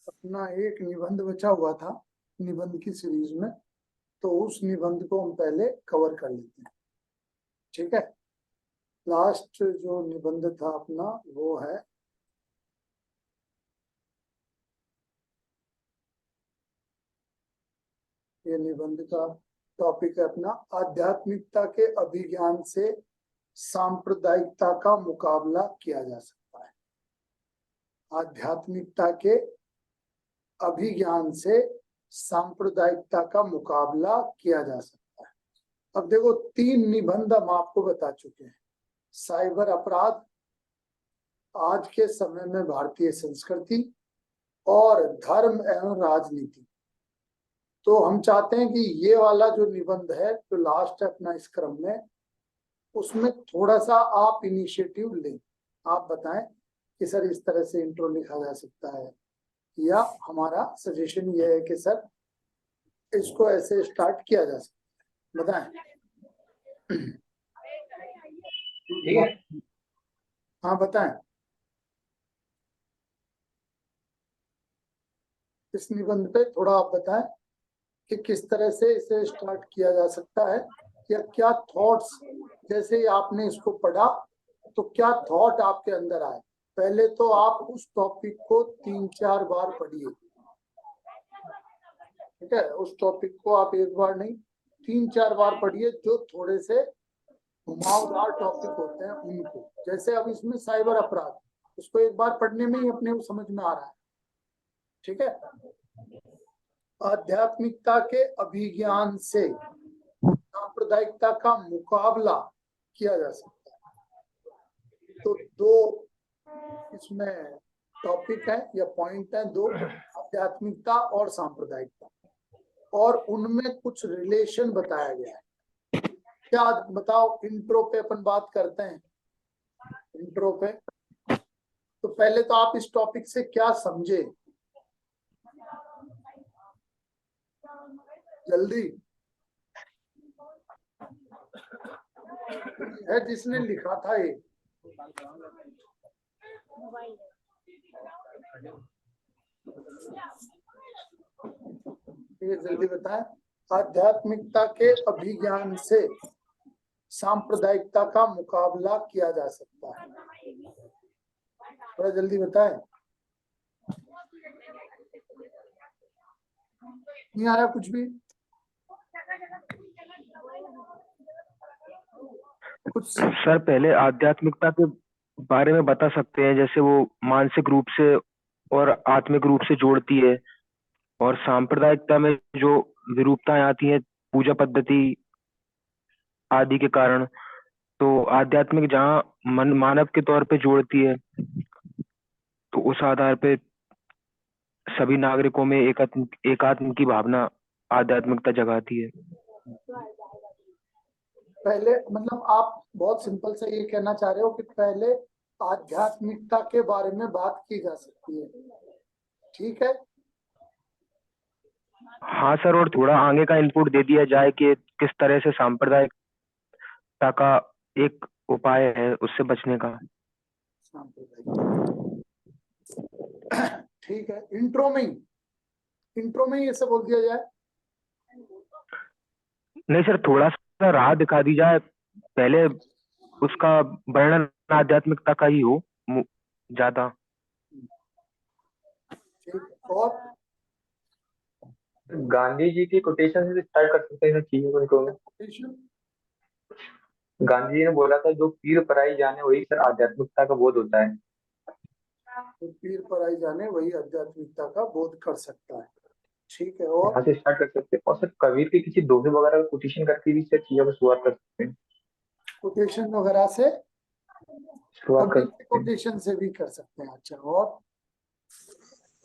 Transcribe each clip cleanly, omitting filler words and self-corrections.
अपना एक निबंध बचा हुआ था निबंध की सीरीज में, तो उस निबंध को हम पहले कवर कर लेते हैं। ठीक है, लास्ट जो निबंध था अपना वो है ये निबंध का टॉपिक है अपना आध्यात्मिकता के अभिज्ञान से सांप्रदायिकता का मुकाबला किया जा सकता है। आध्यात्मिकता के अभिज्ञान से सांप्रदायिकता का मुकाबला किया जा सकता है। अब देखो, 3 निबंध हम आपको बता चुके हैं। साइबर अपराध, आज के समय में भारतीय संस्कृति और धर्म एवं राजनीति। तो हम चाहते हैं कि ये वाला जो निबंध है जो लास्ट है अपना इस क्रम में, उसमें थोड़ा सा आप इनिशिएटिव लें। आप बताएं कि सर इस तरह से इंट्रो लिखा जा सकता है, या हमारा सजेशन ये है कि सर इसको ऐसे स्टार्ट किया जा सकता है। बताएं। ठीक है, हाँ बताएं, इस निबंध पे थोड़ा आप बताएं कि किस तरह से इसे स्टार्ट किया जा सकता है, या क्या थॉट्स, जैसे ही आपने इसको पढ़ा तो क्या थॉट आपके अंदर आए। पहले तो आप उस टॉपिक को 3-4 बार पढ़िए। ठीक है, उस टॉपिक को आप एक बार नहीं 3-4 बार पढ़िए, जो थोड़े से घुमावदार टॉपिक होते हैं उनको। जैसे अब इसमें साइबर अपराध, उसको एक बार पढ़ने में ही अपने को समझ में आ रहा है। ठीक है, आध्यात्मिकता के अभिज्ञान से सांप्रदायिकता का मुकाबला किया जा सकता है। तो 2 इसमें टॉपिक है या पॉइंट है, 2, आध्यात्मिकता और सांप्रदायिकता, और उनमें कुछ रिलेशन बताया गया है। क्या बताओ, इंट्रो पे अपन बात करते हैं। इंट्रो पे तो पहले तो आप इस टॉपिक से क्या समझे, जल्दी है जिसने लिखा था ये। जल्दी बताएं। आध्यात्मिकता के अभिज्ञान से सांप्रदायिकता का मुकाबला किया जा सकता है। थोड़ा जल्दी बताएं, नहीं आ रहा कुछ भी। कुछ सर पहले आध्यात्मिकता के बारे में बता सकते हैं, जैसे वो मानसिक रूप से और आत्मिक रूप से जोड़ती है, और सांप्रदायिकता में जो विरूपताएं आती हैं पूजा पद्धति आदि के कारण, तो आध्यात्मिक जहाँ मन मानव के तौर पे जोड़ती है, तो उस आधार पे सभी नागरिकों में एकात्म की भावना आध्यात्मिकता जगाती है। पहले मतलब आप बहुत सिंपल से ये कहना चाह रहे हो कि पहले आध्यात्मिकता के बारे में बात की जा सकती है। ठीक है, हाँ सर, और थोड़ा आगे का इनपुट दे दिया जाए कि किस तरह से सांप्रदायिकता का एक उपाय है उससे बचने का। ठीक है, इंट्रो में ये सब बोल दिया जाए। नहीं सर, थोड़ा सा राह दिखा दी जाए, पहले उसका वर्णन आध्यात्मिकता का ही हो ज्यादा। ठीक है, और गांधी जी की कोटेशन से स्टार्ट कर सकते हैं चीजों को। गांधी जी ने बोला था, जो पीर पराई जाने वही सर आध्यात्मिकता का बोध होता है। तो पीर पराई जाने वही आध्यात्मिकता का बोध कर सकता है। ठीक है, और यहाँ से स्टार्ट कर सकते हैं, और सर कबीर के किसी दोहे वगैरह का कोटेशन करके भी सर चीजों को शुरुआत कर सकते हैं। कोटेशन वगैरह से शुरुआत कर कबीर के सकते हैं। कोटेशन से भी कर सकते हैं। अच्छा, और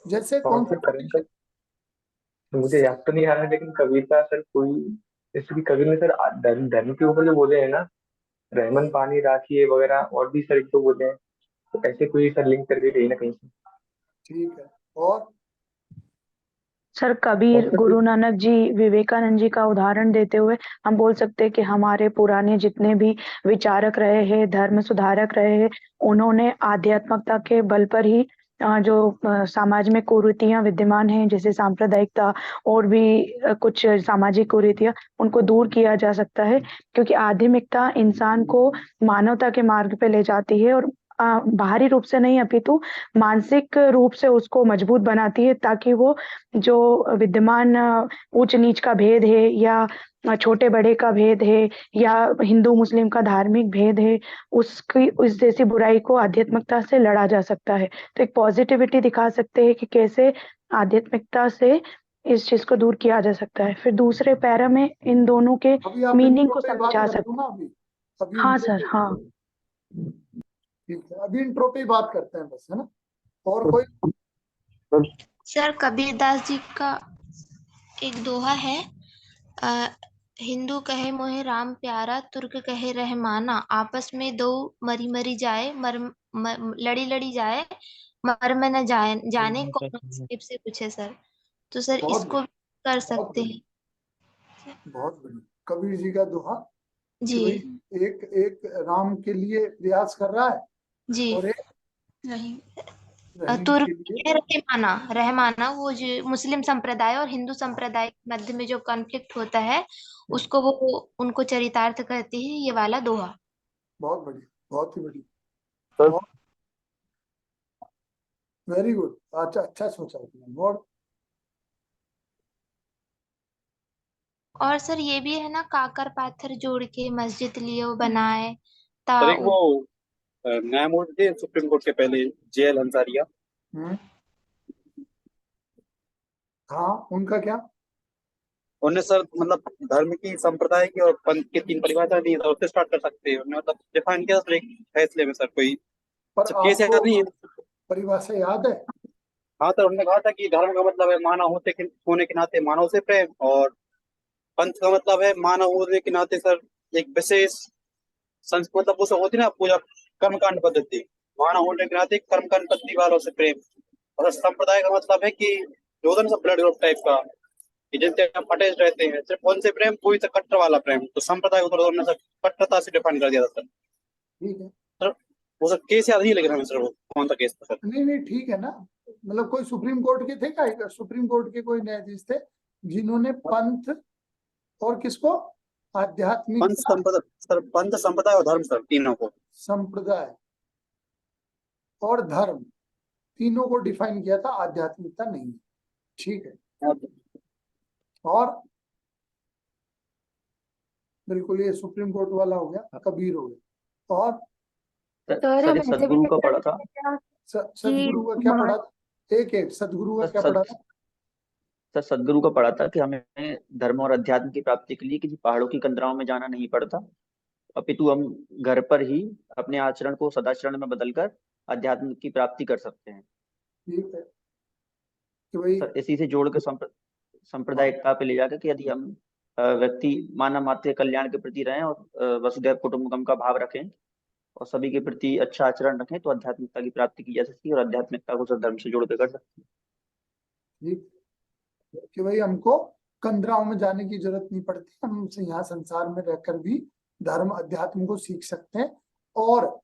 जैसे और कौन सर सा कबीर का मुझे याद तो नहीं आ रहा है, लेकिन कबीर का सर कोई, जैसे कि कबीर ने सर धर्म धर्म के ऊपर जो बोले हैं ना, रहमन पानी राखिए वगैरह, और भी सर एक तो बोले हैं, तो ऐसे कोई सर लिंक करके कहीं ना कहीं से। ठीक है, और सर कबीर, गुरु नानक जी, विवेकानंद जी का उदाहरण देते हुए हम बोल सकते हैं कि हमारे पुराने जितने भी विचारक रहे हैं, धर्म सुधारक रहे हैं, उन्होंने आध्यात्मिकता के बल पर ही जो समाज में कुरीतियां विद्यमान हैं, जैसे सांप्रदायिकता और भी कुछ सामाजिक कुरीतियां, उनको दूर किया जा सकता है, क्योंकि आध्यात्मिकता इंसान को मानवता के मार्ग पे ले जाती है और बाहरी रूप से नहीं अपितु मानसिक रूप से उसको मजबूत बनाती है, ताकि वो जो विद्यमान ऊंच नीच का भेद है या छोटे बड़े का भेद है या हिंदू मुस्लिम का धार्मिक भेद है, उसकी उस जैसी बुराई को आध्यात्मिकता से लड़ा जा सकता है। तो एक पॉजिटिविटी दिखा सकते हैं कि कैसे आध्यात्मिकता से इस चीज को दूर किया जा सकता है। फिर दूसरे पैरा में इन दोनों के अभी आप मीनिंग इंट्रो को पे बात समझा कर लो सकते ना, हैं। अभी हाँ इंट्रो सर, पे, हाँ। ठीक है, अभी इंट्रो पे ही बात करते हैं बस, है ना। और कोई? सर कबीरदास जी का एक दोहा है, अ, हिंदू कहे मोहे राम प्यारा, तुर्क कहे रहमाना, आपस में दो मरी मरी जाए, लड़ी लड़ी जाए, मर में न जाए जाने कौन नसीब से पूछे सर। तो सर बहुत इसको भी कर बहुत सकते बढ़िया, हैं। बहुत बढ़िया। कबीर जी का दोहा कि जी भाई एक एक राम के लिए प्रयास कर रहा है जी। और एक रहीम रहीम तुर्क के लिए। है रहमाना, रहमाना वो जो मुस्लिम संप्रदाय और हिंदू संप्रदाय के मध्य में जो कॉन्फ्लिक्ट होता है, उसको वो उनको चरितार्थ करती है ये वाला दोहा। बहुत बढ़िया, बहुत ही बढ़िया, सर बहुत वेरी गुड। अच्छा, अच्छा सोचा आपने। और और सर ये भी है ना, काकर पाथर जोड़ के मस्जिद लिए वो बनाए ता सर एक वो न्यायमूर्ति थे सुप्रीम कोर्ट के पहले, JL हंसारिया। हम्म, हाँ, उनका क्या? उन्होंने सर मतलब धर्म की, संप्रदाय की और पंथ की 3 परिभाषा दी, सर उससे स्टार्ट कर सकते हैं। उन्होंने मतलब डिफाइन किया सर एक फैसले में, सर कोई पर केस आपको याद नहीं है। परिभाषा याद है? हाँ सर, उन्होंने कहा था कि धर्म का मतलब है मानव होने के नाते मानव से प्रेम, और पंथ का मतलब है मानव होने के नाते सर एक विशेष मतलब वो सब होती है ना पूजा, कर्मकांड पद्धति, मानव होने के नाते कर्मकांड पद्धति वालों से प्रेम। और संप्रदाय का मतलब है कि जो होता है ना ब्लड ग्रुप टाइप का, कि जिनसे हम अटैच रहते हैं, सिर्फ उनसे प्रेम, कोई से कट्टर वाला प्रेम। तो संप्रदाय को थोड़ा उन्होंने सर कट्टरता से डिफाइन कर दिया था सर। ठीक है। सर वो सर केस याद नहीं, लेकिन हमें सर वो कौन सा केस था सर। नहीं नहीं, ठीक है ना। मतलब कोई सुप्रीम कोर्ट के थे क्या? सुप्रीम कोर्ट के कोई न्यायाधीश थे जिन्होंने पंथ और किसको, पंथ आध्यात्मिकता, संप्रदाय सर, पंथ संप्रदाय और धर्म सर, तीनों को। संप्रदाय और धर्म तीनों को डिफाइन किया था, आध्यात्मिकता नहीं। ठीक है। और बिल्कुल ये सुप्रीम कोर्ट वाला हो गया, कबीर हो गया। और सर सदगुरु का पढ़ा था। सदगुरु का क्या पढ़ा था? एक सदगुरु का क्या पढ़ा था? सर सदगुरु का पढ़ा था कि हमें धर्म और अध्यात्म की प्राप्ति के लिए किसी पहाड़ों की कंदराओं में जाना नहीं पड़ता, अपितु हम घर पर ही अपने आचरण को सदाचरण में बदलकर अध्यात्म की प्राप्ति कर सकते हैं। ठीक है कि भाई, सर इसी से जोड़ के सांप्रदायिकता पे ले जाकर कि यदि हम व्यक्ति मानव मात्र के कल्याण के प्रति रहें और वसुधैव कुटुंबकम का भाव रखें और सभी के प्रति अच्छा आचरण रखें, तो आध्यात्मिकता की प्राप्ति की जा सकती है और आध्यात्मिकता को सर धर्म से जोड़ के कर सकते हैं। ठीक कि भाई हमको कंदराओं में जाने की जरूरत नहीं पड़ती, हम यहाँ संसार में रहकर भी धर्म अध्यात्म को सीख सकते हैं। और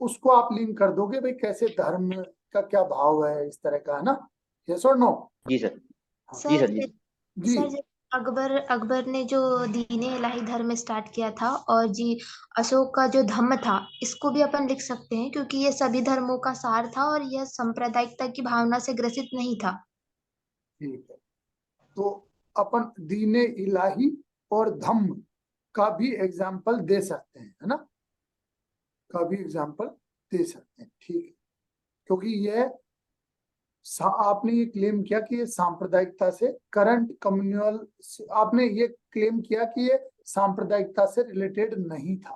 उसको आप लिंक कर दोगे भाई कैसे धर्म का क्या भाव है, इस तरह का, है ना? यस और नो? जी सर। जी सर सर। जी जी। सर अकबर ने जो दीन इलाही धर्म स्टार्ट किया था, और जी अशोक का जो धम्म था, इसको भी अपन लिख सकते हैं, क्योंकि ये सभी धर्मों का सार था और यह सांप्रदायिकता की भावना से ग्रसित नहीं था। ठीक है, तो अपन दीने इलाही और धम्म का भी एग्जाम्पल दे सकते हैं, है ना? का भी एग्जाम्पल दे सकते हैं। ठीक है, क्योंकि ये आपने ये क्लेम किया कि ये सांप्रदायिकता से करंट कम्युनल, आपने ये क्लेम किया कि ये सांप्रदायिकता से रिलेटेड नहीं था।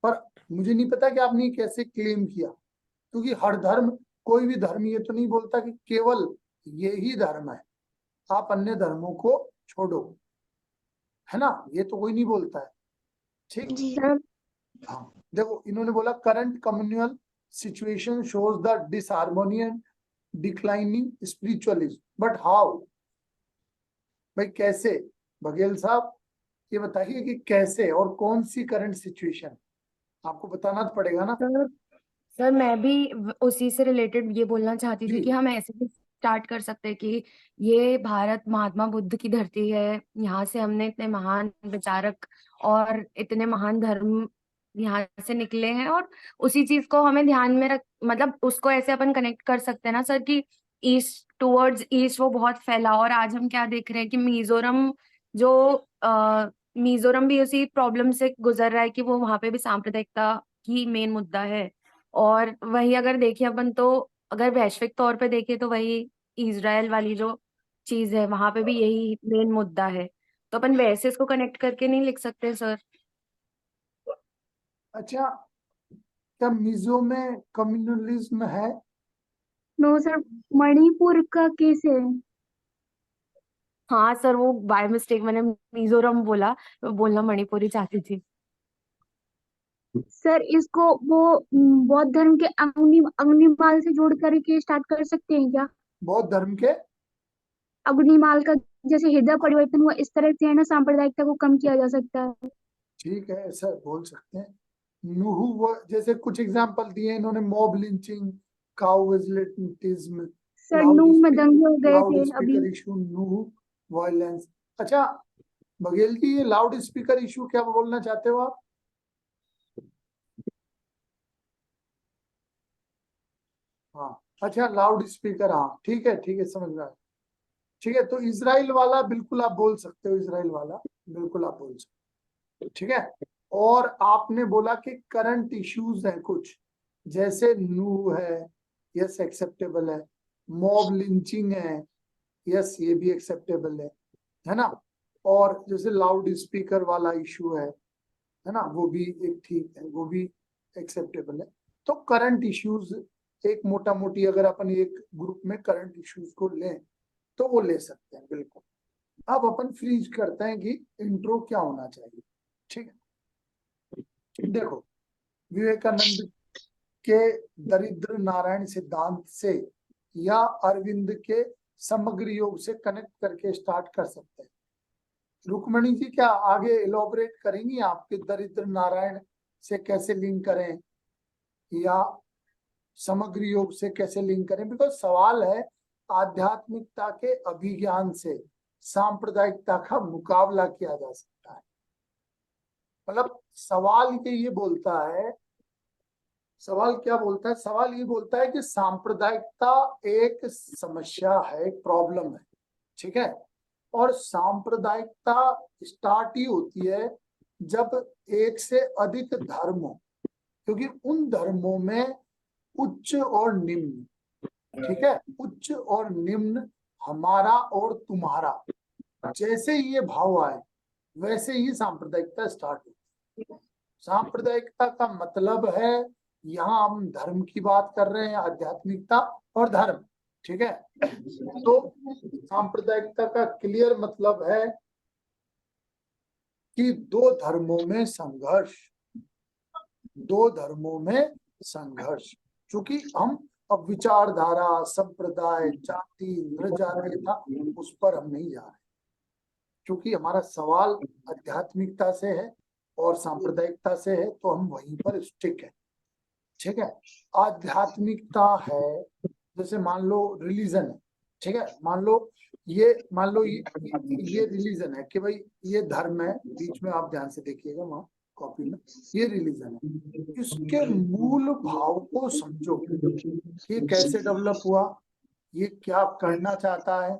पर मुझे नहीं पता कि आपने कैसे क्लेम किया, क्योंकि हर धर्म, कोई भी धर्म ये तो नहीं बोलता कि केवल ये ही धर्म है, आप अन्य धर्मों को छोड़ो, है ना? ये तो कोई नहीं बोलता है। ठीक। जी हाँ, देखो इन्होंने बोला current communal situation shows the disharmony and declining spiritualism, but how? भाई कैसे? बघेल साहब ये बताइए कि कैसे और कौन सी करंट सिचुएशन, आपको बताना तो पड़ेगा ना। सर मैं भी उसी से रिलेटेड ये बोलना चाहती थी जी। कि हम ऐसे भी स्टार्ट कर सकते हैं कि ये भारत महात्मा बुद्ध की धरती है, यहाँ से हमने इतने महान विचारक और इतने महान धर्म यहाँ से निकले हैं, और उसी चीज को हमें ध्यान में रख, मतलब उसको ऐसे अपन कनेक्ट कर सकते हैं ना सर कि ईस्ट टुवर्ड्स ईस्ट वो बहुत फैला। और आज हम क्या देख रहे हैं कि मिजोरम जो मिजोरम भी उसी प्रॉब्लम से गुजर रहा है कि वो वहां पे भी सांप्रदायिकता ही मेन मुद्दा है। और वही अगर देखें अपन तो अगर वैश्विक तौर पे देखें तो वही इजराइल वाली जो चीज है वहां पे भी यही मेन मुद्दा है। तो अपन वैसे इसको कनेक्ट करके नहीं लिख सकते सर? अच्छा, क्या मिजो में कम्युनलिज्म है? नो सर, मणिपुर का केस है। हाँ सर, वो बाय मिस्टेक मैंने मिजोरम बोला, बोलना मणिपुरी चाहती थी। सर इसको वो बौद्ध धर्म के अग्निमाल से जोड़ करके स्टार्ट कर सकते हैं क्या? बौद्ध धर्म के अग्निमाल का जैसे हृदय परिवर्तन हुआ, इस तरह से है ना सांप्रदायिकता को कम किया जा सकता है। ठीक है, ऐसा बोल सकते हैं। नुहू जैसे कुछ एग्जांपल दिए इन्होंने, mob lynching, cow vigilantism, sir Nuh में दंगे हो गए लाउड थे अभी। Speaker issue, Nuh violence. अच्छा बघेल जी, ये लाउड स्पीकर इशू क्या बोलना चाहते हो आप? हाँ अच्छा, लाउड स्पीकर, हाँ ठीक है ठीक है, समझ में आया। ठीक है, तो इजराइल वाला बिल्कुल आप बोल सकते हो, इजराइल वाला बिल्कुल आप बोल सकते हो। ठीक है, और आपने बोला कि करंट इश्यूज हैं कुछ, जैसे नू है, यस एक्सेप्टेबल है, मॉब लिंचिंग है, यस ये भी एक्सेप्टेबल है ना, और जैसे लाउड स्पीकर वाला इशू है ना, वो भी एक ठीक है, वो भी एक्सेप्टेबल है। तो करंट इश्यूज एक मोटा मोटी अगर अपन एक ग्रुप में करंट इश्यूज को लें तो वो ले सकते हैं बिल्कुल। अब अपन फ्रीज करते हैं कि इंट्रो क्या होना चाहिए। ठीक है, देखो विवेकानंद के दरिद्र नारायण सिद्धांत से या अरविंद के समग्र योग से कनेक्ट करके स्टार्ट कर सकते हैं। रुक्मणी जी क्या आगे इलोबरेट करेंगी आपके दरिद्र नारायण से कैसे लिंक करें या समग्र योग से कैसे लिंक करें? बिकॉज सवाल है आध्यात्मिकता के अभिज्ञान से सांप्रदायिकता का मुकाबला किया जा सकता है। मतलब सवाल ये बोलता है, सवाल क्या बोलता है? सवाल ये बोलता है कि सांप्रदायिकता एक समस्या है, एक प्रॉब्लम है। ठीक है, और सांप्रदायिकता स्टार्ट ही होती है जब एक से अधिक धर्म हो, क्योंकि उन धर्मों में उच्च और निम्न, ठीक है, उच्च और निम्न, हमारा और तुम्हारा, जैसे ये भाव आए वैसे ही सांप्रदायिकता स्टार्ट होती है। सांप्रदायिकता का मतलब है, यहाँ हम धर्म की बात कर रहे हैं, आध्यात्मिकता और धर्म। ठीक है, तो सांप्रदायिकता का क्लियर मतलब है कि दो धर्मों में संघर्ष, दो धर्मों में संघर्ष। क्योंकि हम अब विचारधारा, संप्रदाय, जाति, नृजातीयता उस पर हम नहीं जा रहे, क्योंकि हमारा सवाल आध्यात्मिकता से है और सांप्रदायिकता से है, तो हम वहीं पर स्टिक है। ठीक है, आध्यात्मिकता है जैसे मान लो रिलीजन है। ठीक है, मान लो ये रिलीजन है कि भाई ये धर्म है, बीच में आप ध्यान से देखिएगा वहां कॉपी में, ये रिलीजन है। इसके मूल भाव को समझो कि कैसे डेवलप हुआ, ये क्या करना चाहता है,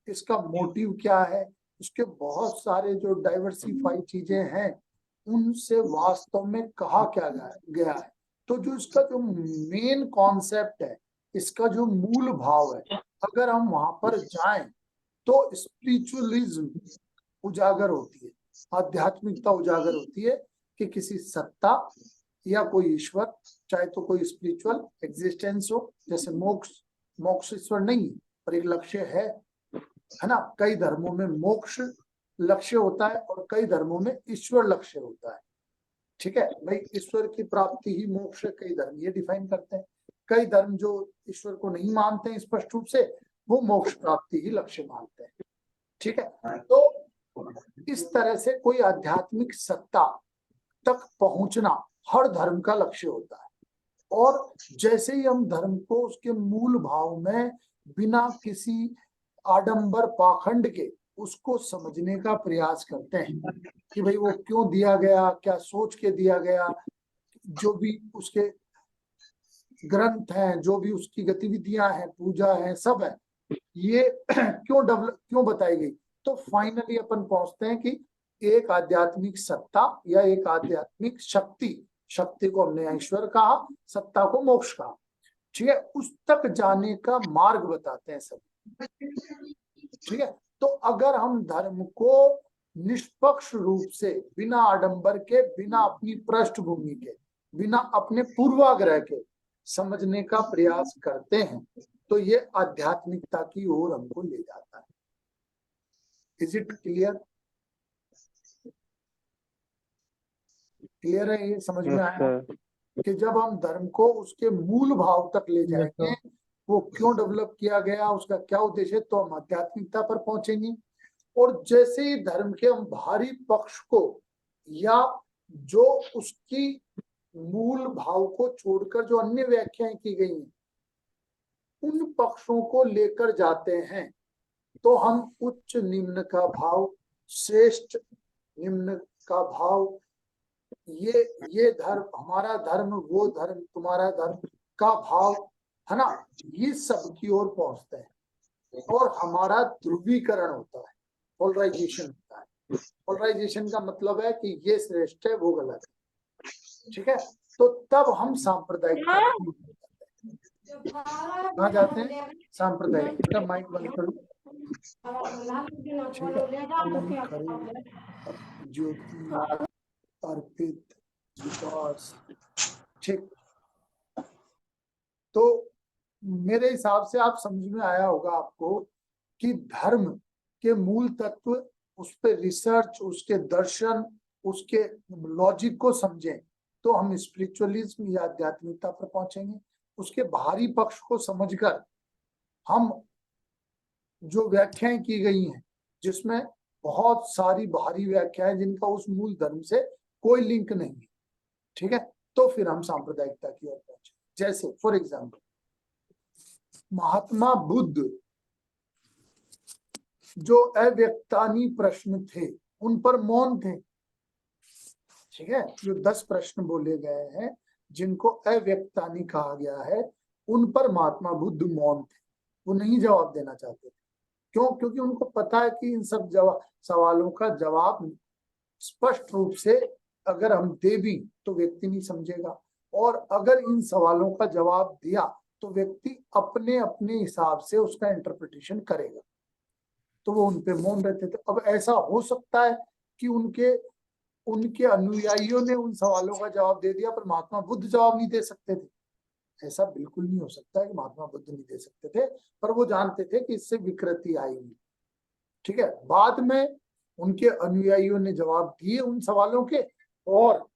इसका मोटिव क्या है, इसके बहुत सारे जो डाइवर्सिफाई चीजें हैं उनसे वास्तव में कहा क्या गया है। तो जो इसका जो मेन कॉन्सेप्ट है, इसका जो मूल भाव है, अगर हम वहां पर जाएं तो स्पिरिचुअलिज्म उजागर होती है, आध्यात्मिकता उजागर होती है कि किसी सत्ता या कोई ईश्वर, चाहे तो कोई स्पिरिचुअल एग्जिस्टेंस हो, जैसे मोक्ष ईश्वर नहीं पर एक लक्ष्य है ना। कई धर्मों में मोक्ष लक्ष्य होता है और कई धर्मों में ईश्वर लक्ष्य होता है। ठीक है भाई, ईश्वर की प्राप्ति ही मोक्ष, कई धर्म ये डिफाइन करते हैं। कई धर्म जो ईश्वर को नहीं मानते हैं स्पष्ट रूप से, वो मोक्ष प्राप्ति ही लक्ष्य मानते हैं। ठीक है, तो इस तरह से कोई आध्यात्मिक सत्ता तक पहुंचना हर धर्म का लक्ष्य होता है, और जैसे ही हम धर्म को उसके मूल भाव में बिना किसी आडंबर पाखंड के उसको समझने का प्रयास करते हैं कि भाई वो क्यों दिया गया, क्या सोच के दिया गया, जो भी उसके ग्रंथ हैं, जो भी उसकी गतिविधियां हैं, पूजा है, सब है, ये क्यों बताई गई, तो फाइनली अपन पहुंचते हैं कि एक आध्यात्मिक सत्ता या एक आध्यात्मिक शक्ति को हमने ईश्वर कहा, सत्ता को मोक्ष कहा, ठीक है, उस तक जाने का मार्ग बताते हैं सब, ठीक है। तो अगर हम धर्म को निष्पक्ष रूप से, बिना आडंबर के, बिना अपनी पृष्ठभूमि के, बिना अपने पूर्वाग्रह के समझने का प्रयास करते हैं तो ये आध्यात्मिकता की ओर हमको ले जाता है। Is it clear? क्लियर है? ये समझ में आया कि जब हम धर्म को उसके मूल भाव तक ले जाएंगे, वो क्यों डेवलप किया गया, उसका क्या उद्देश्य है, तो हम आध्यात्मिकता पर पहुंचेंगे। और जैसे ही धर्म के हम बाहरी पक्ष को या जो उसकी मूल भाव को छोड़कर जो अन्य व्याख्याएं की गई हैं उन पक्षों को लेकर जाते हैं तो हम उच्च निम्न का भाव, श्रेष्ठ निम्न का भाव, ये धर्म, हमारा धर्म, वो धर्म, तुम्हारा धर्म का भाव, है ना, ये सब की ओर पहुंचते हैं और हमारा ध्रुवीकरण होता है, पोलराइजेशन होता है। पोलराइजेशन का मतलब है कि ये श्रेष्ठ है, वो गलत है, ठीक है। तो तब हम सांप्रदायिक कहाँ जाते हैं, सांप्रदायिक। बेटा माइक बंद करो, ज्योति अर्पित विकास, ठीक। तो मेरे हिसाब से आप समझ में आया होगा आपको कि धर्म के मूल तत्व, उस पर रिसर्च, उसके दर्शन, उसके लॉजिक को समझें तो हम स्पिरिचुअलिज्म या आध्यात्मिकता पर पहुंचेंगे। उसके बाहरी पक्ष को समझकर हम जो व्याख्याएं की गई हैं, जिसमें बहुत सारी बाहरी व्याख्याएं जिनका उस मूल धर्म से कोई लिंक नहीं है, ठीक है, तो फिर हम सांप्रदायिकता की ओर पहुंचे। जैसे फॉर एग्जाम्पल महात्मा बुद्ध जो अव्यक्तानी प्रश्न थे उन पर मौन थे, ठीक है, जो 10 प्रश्न बोले गए हैं जिनको अव्यक्तानी कहा गया है उन पर महात्मा बुद्ध मौन थे, वो नहीं जवाब देना चाहते थे। क्यों? क्योंकि उनको पता है कि इन सब सवालों का जवाब स्पष्ट रूप से अगर हम दे भी तो व्यक्ति नहीं समझेगा, और अगर इन सवालों का जवाब दिया तो व्यक्ति अपने अपने हिसाब से उसका इंटरप्रिटेशन करेगा, तो वो उन पे मौन रहते थे। अब ऐसा हो सकता है कि उनके अनुयायियों ने उन सवालों का जवाब दे दिया पर महात्मा बुद्ध जवाब नहीं दे सकते थे। ऐसा बिल्कुल नहीं हो सकता है कि महात्मा बुद्ध नहीं दे सकते थे, पर वो जानते थे कि इससे विकृति आएगी, ठीक है। बाद में उनके अनुयायियों ने जवाब दिए उन सवालों के, और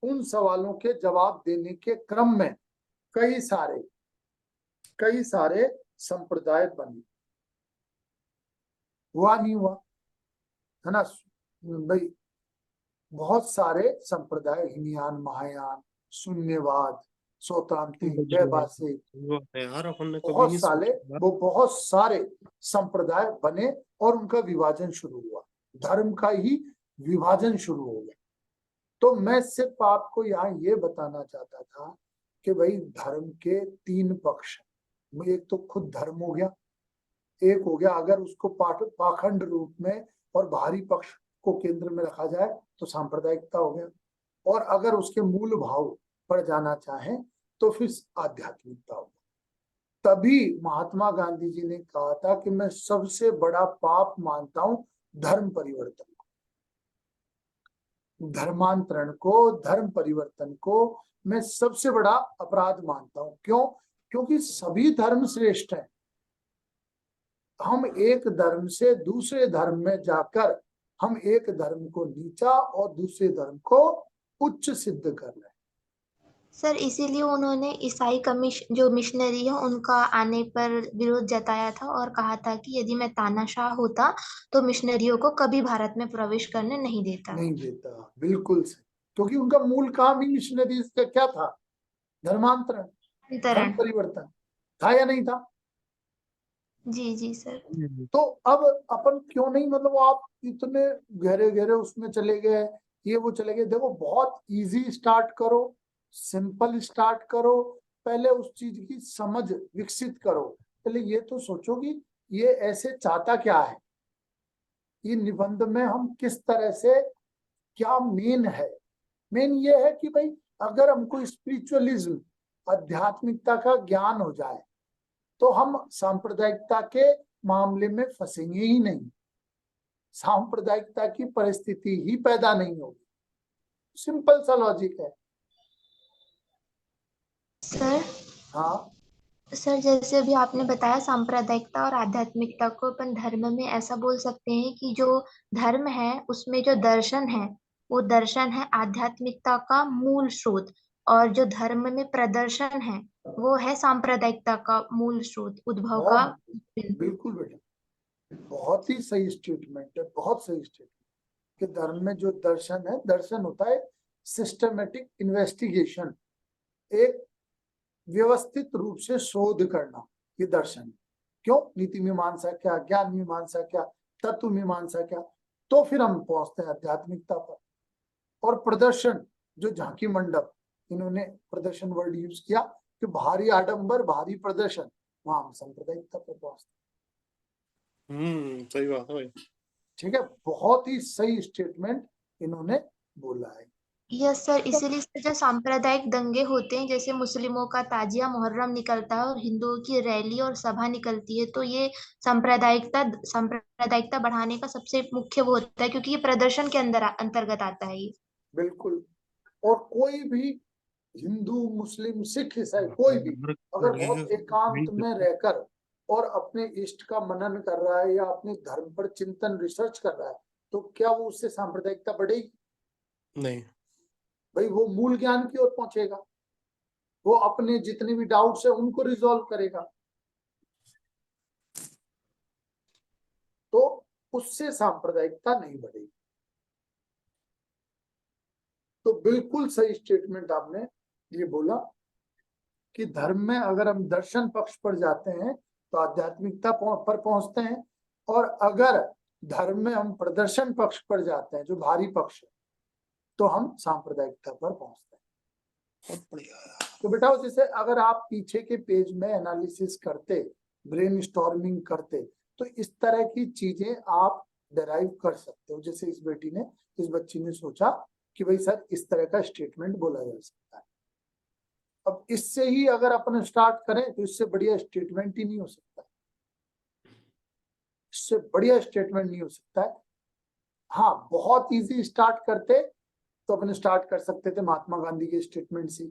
उन सवालों के जवाब देने के क्रम में कई सारे संप्रदाय बने। हुआ नहीं हुआ, है ना भाई, बहुत सारे संप्रदाय, हिनयान, महायान, शून्यवाद, सौत्रांतिक, वैभाषिक, बहुत सारे संप्रदाय बने और उनका विभाजन शुरू हुआ, धर्म का ही विभाजन शुरू हो गया। तो मैं सिर्फ आपको यहाँ ये बताना चाहता था कि भाई धर्म के 3 पक्ष, एक तो खुद धर्म हो गया, एक हो गया अगर उसको पाखंड रूप में और बाहरी पक्ष को केंद्र में रखा जाए तो सांप्रदायिकता हो गया, और अगर उसके मूल भाव पर जाना चाहें तो फिर आध्यात्मिकता हो गया। तभी महात्मा गांधी जी ने कहा था कि मैं सबसे बड़ा पाप मानता हूं धर्म परिवर्तन को, धर्मांतरण को, धर्म परिवर्तन को मैं सबसे बड़ा अपराध मानता हूं। क्यों? क्योंकि सभी धर्म श्रेष्ठ हैं। हम एक धर्म से दूसरे धर्म में जाकर हम एक धर्म को नीचा और दूसरे धर्म को उच्च सिद्ध कर रहे हैं। सर इसीलिए उन्होंने ईसाई जो मिशनरी है उनका आने पर विरोध जताया था और कहा था कि यदि मैं तानाशाह होता तो मिशनरियों को कभी भारत में प्रवेश करने नहीं देता। बिल्कुल से, क्योंकि उनका मूल काम ही मिशनरीज का क्या था, धर्मांतरण, धर्म अंतरण। परिवर्तन था या नहीं था? जी जी सर। तो अब अपन क्यों नहीं, मतलब आप इतने गहरे गहरे उसमें चले गए, ये वो चले गए। देखो बहुत इजी स्टार्ट करो, सिंपल स्टार्ट करो, पहले उस चीज की समझ विकसित करो। पहले ये तो सोचो कि ये ऐसे चाहता क्या है, ये निबंध में हम किस तरह से, क्या मेन है। मेन ये है कि भाई अगर हमको स्पिरिचुअलिज्म, आध्यात्मिकता का ज्ञान हो जाए तो हम सांप्रदायिकता के मामले में फंसेंगे ही नहीं, सांप्रदायिकता की परिस्थिति ही पैदा नहीं होगी। सिंपल सा लॉजिक है। सर हाँ सर जैसे अभी आपने बताया सांप्रदायिकता और आध्यात्मिकता को अपन धर्म में ऐसा बोल सकते हैं कि जो धर्म है उसमें जो दर्शन है वो दर्शन है आध्यात्मिकता का मूल स्रोत, और जो धर्म में प्रदर्शन है वो है सांप्रदायिकता का मूल स्रोत, उद्भव का बहुत बिंदु। बिल्कुल बेटा, बहुत ही सही स्टेटमेंट है, बहुत सही स्टेटमेंट। कि धर्म में जो दर्शन है, दर्शन होता है सिस्टमेटिक इन्वेस्टिगेशन, एक व्यवस्थित रूप से शोध करना, ये दर्शन है। क्यों? नीति मीमांसा क्या, ज्ञान मीमांसा क्या, तत्व मीमांसा क्या, तो फिर हम पहुंचते हैं आध्यात्मिकता पर। और प्रदर्शन, जो झांकी मंडप, इन्होंने प्रदर्शन वर्ड यूज किया कि भारी आडंबर, भारी प्रदर्शन, वहां हम सांप्रदायिकता पर पहुंचते हैं। सही बात है भाई। ठीक है, बहुत ही सही स्टेटमेंट इन्होंने बोला है। यस सर, इसीलिए सर जो सांप्रदायिक दंगे होते हैं, जैसे मुस्लिमों का ताजिया मुहर्रम निकलता है और हिंदुओं की रैली और सभा निकलती है, तो ये सांप्रदायिकता बढ़ाने का सबसे मुख्य वो होता है, क्योंकि ये प्रदर्शन के अंतर्गत आता है ये। बिल्कुल। और कोई भी हिंदू, मुस्लिम, सिख, ईसाई, कोई भी अगर बहुत एकांत में रहकर और अपने इष्ट का मनन कर रहा है या अपने धर्म पर चिंतन, रिसर्च कर रहा है, तो क्या वो उससे सांप्रदायिकता बढ़ेगी? नहीं। भाई वो मूल ज्ञान की ओर पहुंचेगा, वो अपने जितने भी डाउट्स है उनको रिजॉल्व करेगा, तो उससे सांप्रदायिकता नहीं बढ़ेगी। तो बिल्कुल सही स्टेटमेंट आपने ये बोला कि धर्म में अगर हम दर्शन पक्ष पर जाते हैं तो आध्यात्मिकता पर पहुंचते हैं, और अगर धर्म में हम प्रदर्शन पक्ष पर जाते हैं, जो भारी पक्ष है, तो हम सांप्रदायिकता पर पहुंचते हैं। बहुत बढ़िया। तो बेटा जैसे अगर आप पीछे के पेज में एनालिसिस करते, ब्रेनस्टॉर्मिंग करते, तो इस तरह की चीजें आप डिराइव कर सकते हो। जैसे इस बच्ची ने सोचा कि भाई सर इस तरह का स्टेटमेंट बोला जा सकता है। अब इससे ही अगर अपन स्टार्ट करें तो इससे बढ़िया स्टेटमेंट ही नहीं हो सकता, इससे बढ़िया स्टेटमेंट नहीं हो सकता है। हाँ, बहुत इजी स्टार्ट करते तो अपन स्टार्ट कर सकते थे महात्मा गांधी के स्टेटमेंट से।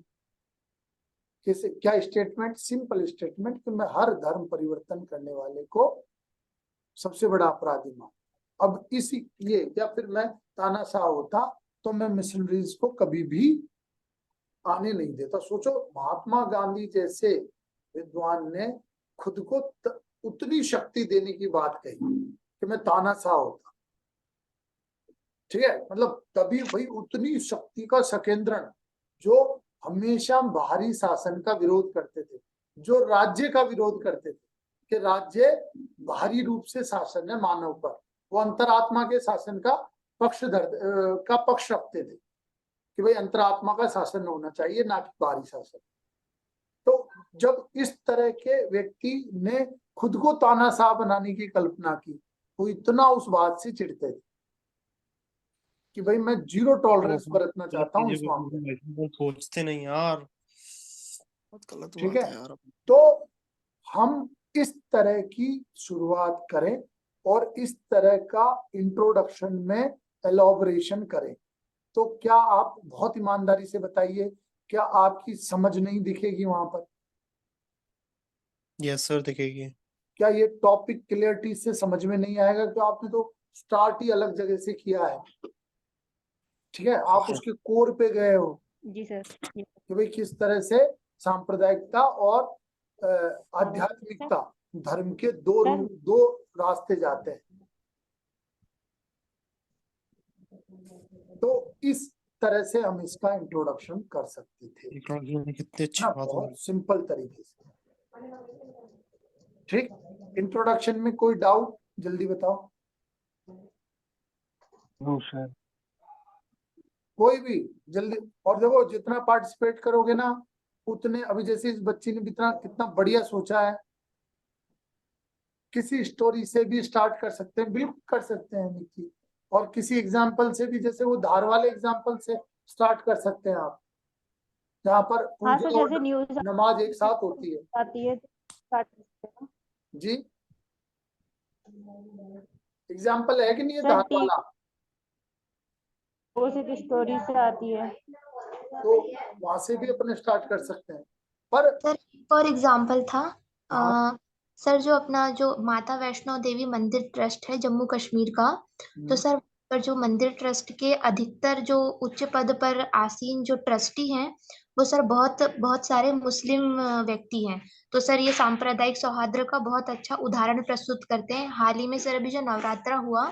जैसे क्या स्टेटमेंट? सिंपल स्टेटमेंट कि मैं हर धर्म परिवर्तन करने वाले को सबसे बड़ा अपराधी मानता। अब इसीलिए, या फिर मैं तानाशाह होता तो मैं मिशनरीज को कभी भी आने नहीं देता। सोचो, महात्मा गांधी जैसे विद्वान ने खुद को उतनी शक्ति देने की बात कही कि मैं तानाशाह होता। ठीक है, मतलब तभी भाई उतनी शक्ति का सकेंद्रण, जो हमेशा बाहरी शासन का विरोध करते थे, जो राज्य का विरोध करते थे कि राज्य बाहरी रूप से शासन है मानव पर, वो अंतरात्मा के शासन का पक्ष रखते थे कि भाई अंतरात्मा का शासन होना चाहिए, ना कि बाहरी शासन। तो जब इस तरह के व्यक्ति ने खुद को तानाशाह बनाने की कल्पना की, वो इतना उस बात से चिढ़ते थे कि भाई मैं जीरो टॉलरेंस बरतना चाहता हूँ इस मामले में। सोचते नहीं यार, बहुत गलत ठीक बात है, है यार। तो हम इस तरह की शुरुआत करें और इस तरह का इंट्रोडक्शन में एलॉबरेशन करें। तो क्या आप बहुत ईमानदारी से बताइए, क्या आपकी समझ नहीं दिखेगी वहां पर? यस सर, दिखेगी। क्या ये टॉपिक क्लियरिटी से समझ में नहीं आएगा? तो आपने तो स्टार्ट ही अलग जगह से किया है। ठीक है, आप उसके कोर पे गए हो जी सर। कि भाई किस तरह से सांप्रदायिकता और आध्यात्मिकता, धर्म के दो रास्ते जाते हैं। तो इस तरह से हम इसका इंट्रोडक्शन कर सकते थे कितने अच्छी ना, बात बहुत सिंपल तरीके से। ठीक, इंट्रोडक्शन में कोई डाउट जल्दी बताओ, नो सर। कोई भी जल्दी। और देखो जितना पार्टिसिपेट करोगे ना उतने, अभी जैसे इस बच्ची ने कितना कितना बढ़िया सोचा है, किसी स्टोरी से भी स्टार्ट कर सकते हैं, बिल्कुल कर सकते हैं निक्की, और किसी एग्जाम्पल से भी, जैसे वो धार वाले एग्जाम्पल से स्टार्ट कर सकते हैं आप, जहाँ पर हाँ पूजा सर, और जैसे न्यूज नमाज एक साथ होती है। आती है तो start करते हैं। जी, एग्जाम्पल है कि नहीं है सर धार वाला? वो सिर्फ स्टोरी से आती है। तो वहां से भी अपने स्टार्ट कर सकते हैं। पर सर एक और एग्जाम्पल था। हाँ, सर जो अपना जो माता वैष्णो देवी मंदिर ट्रस्ट है जम्मू कश्मीर का, तो सर पर जो मंदिर ट्रस्ट के अधिकतर जो उच्च पद पर आसीन जो ट्रस्टी हैं, वो सर बहुत बहुत सारे मुस्लिम व्यक्ति हैं। तो सर ये सांप्रदायिक सौहार्द का बहुत अच्छा उदाहरण प्रस्तुत करते हैं। हाल ही में सर अभी जो नवरात्रा हुआ,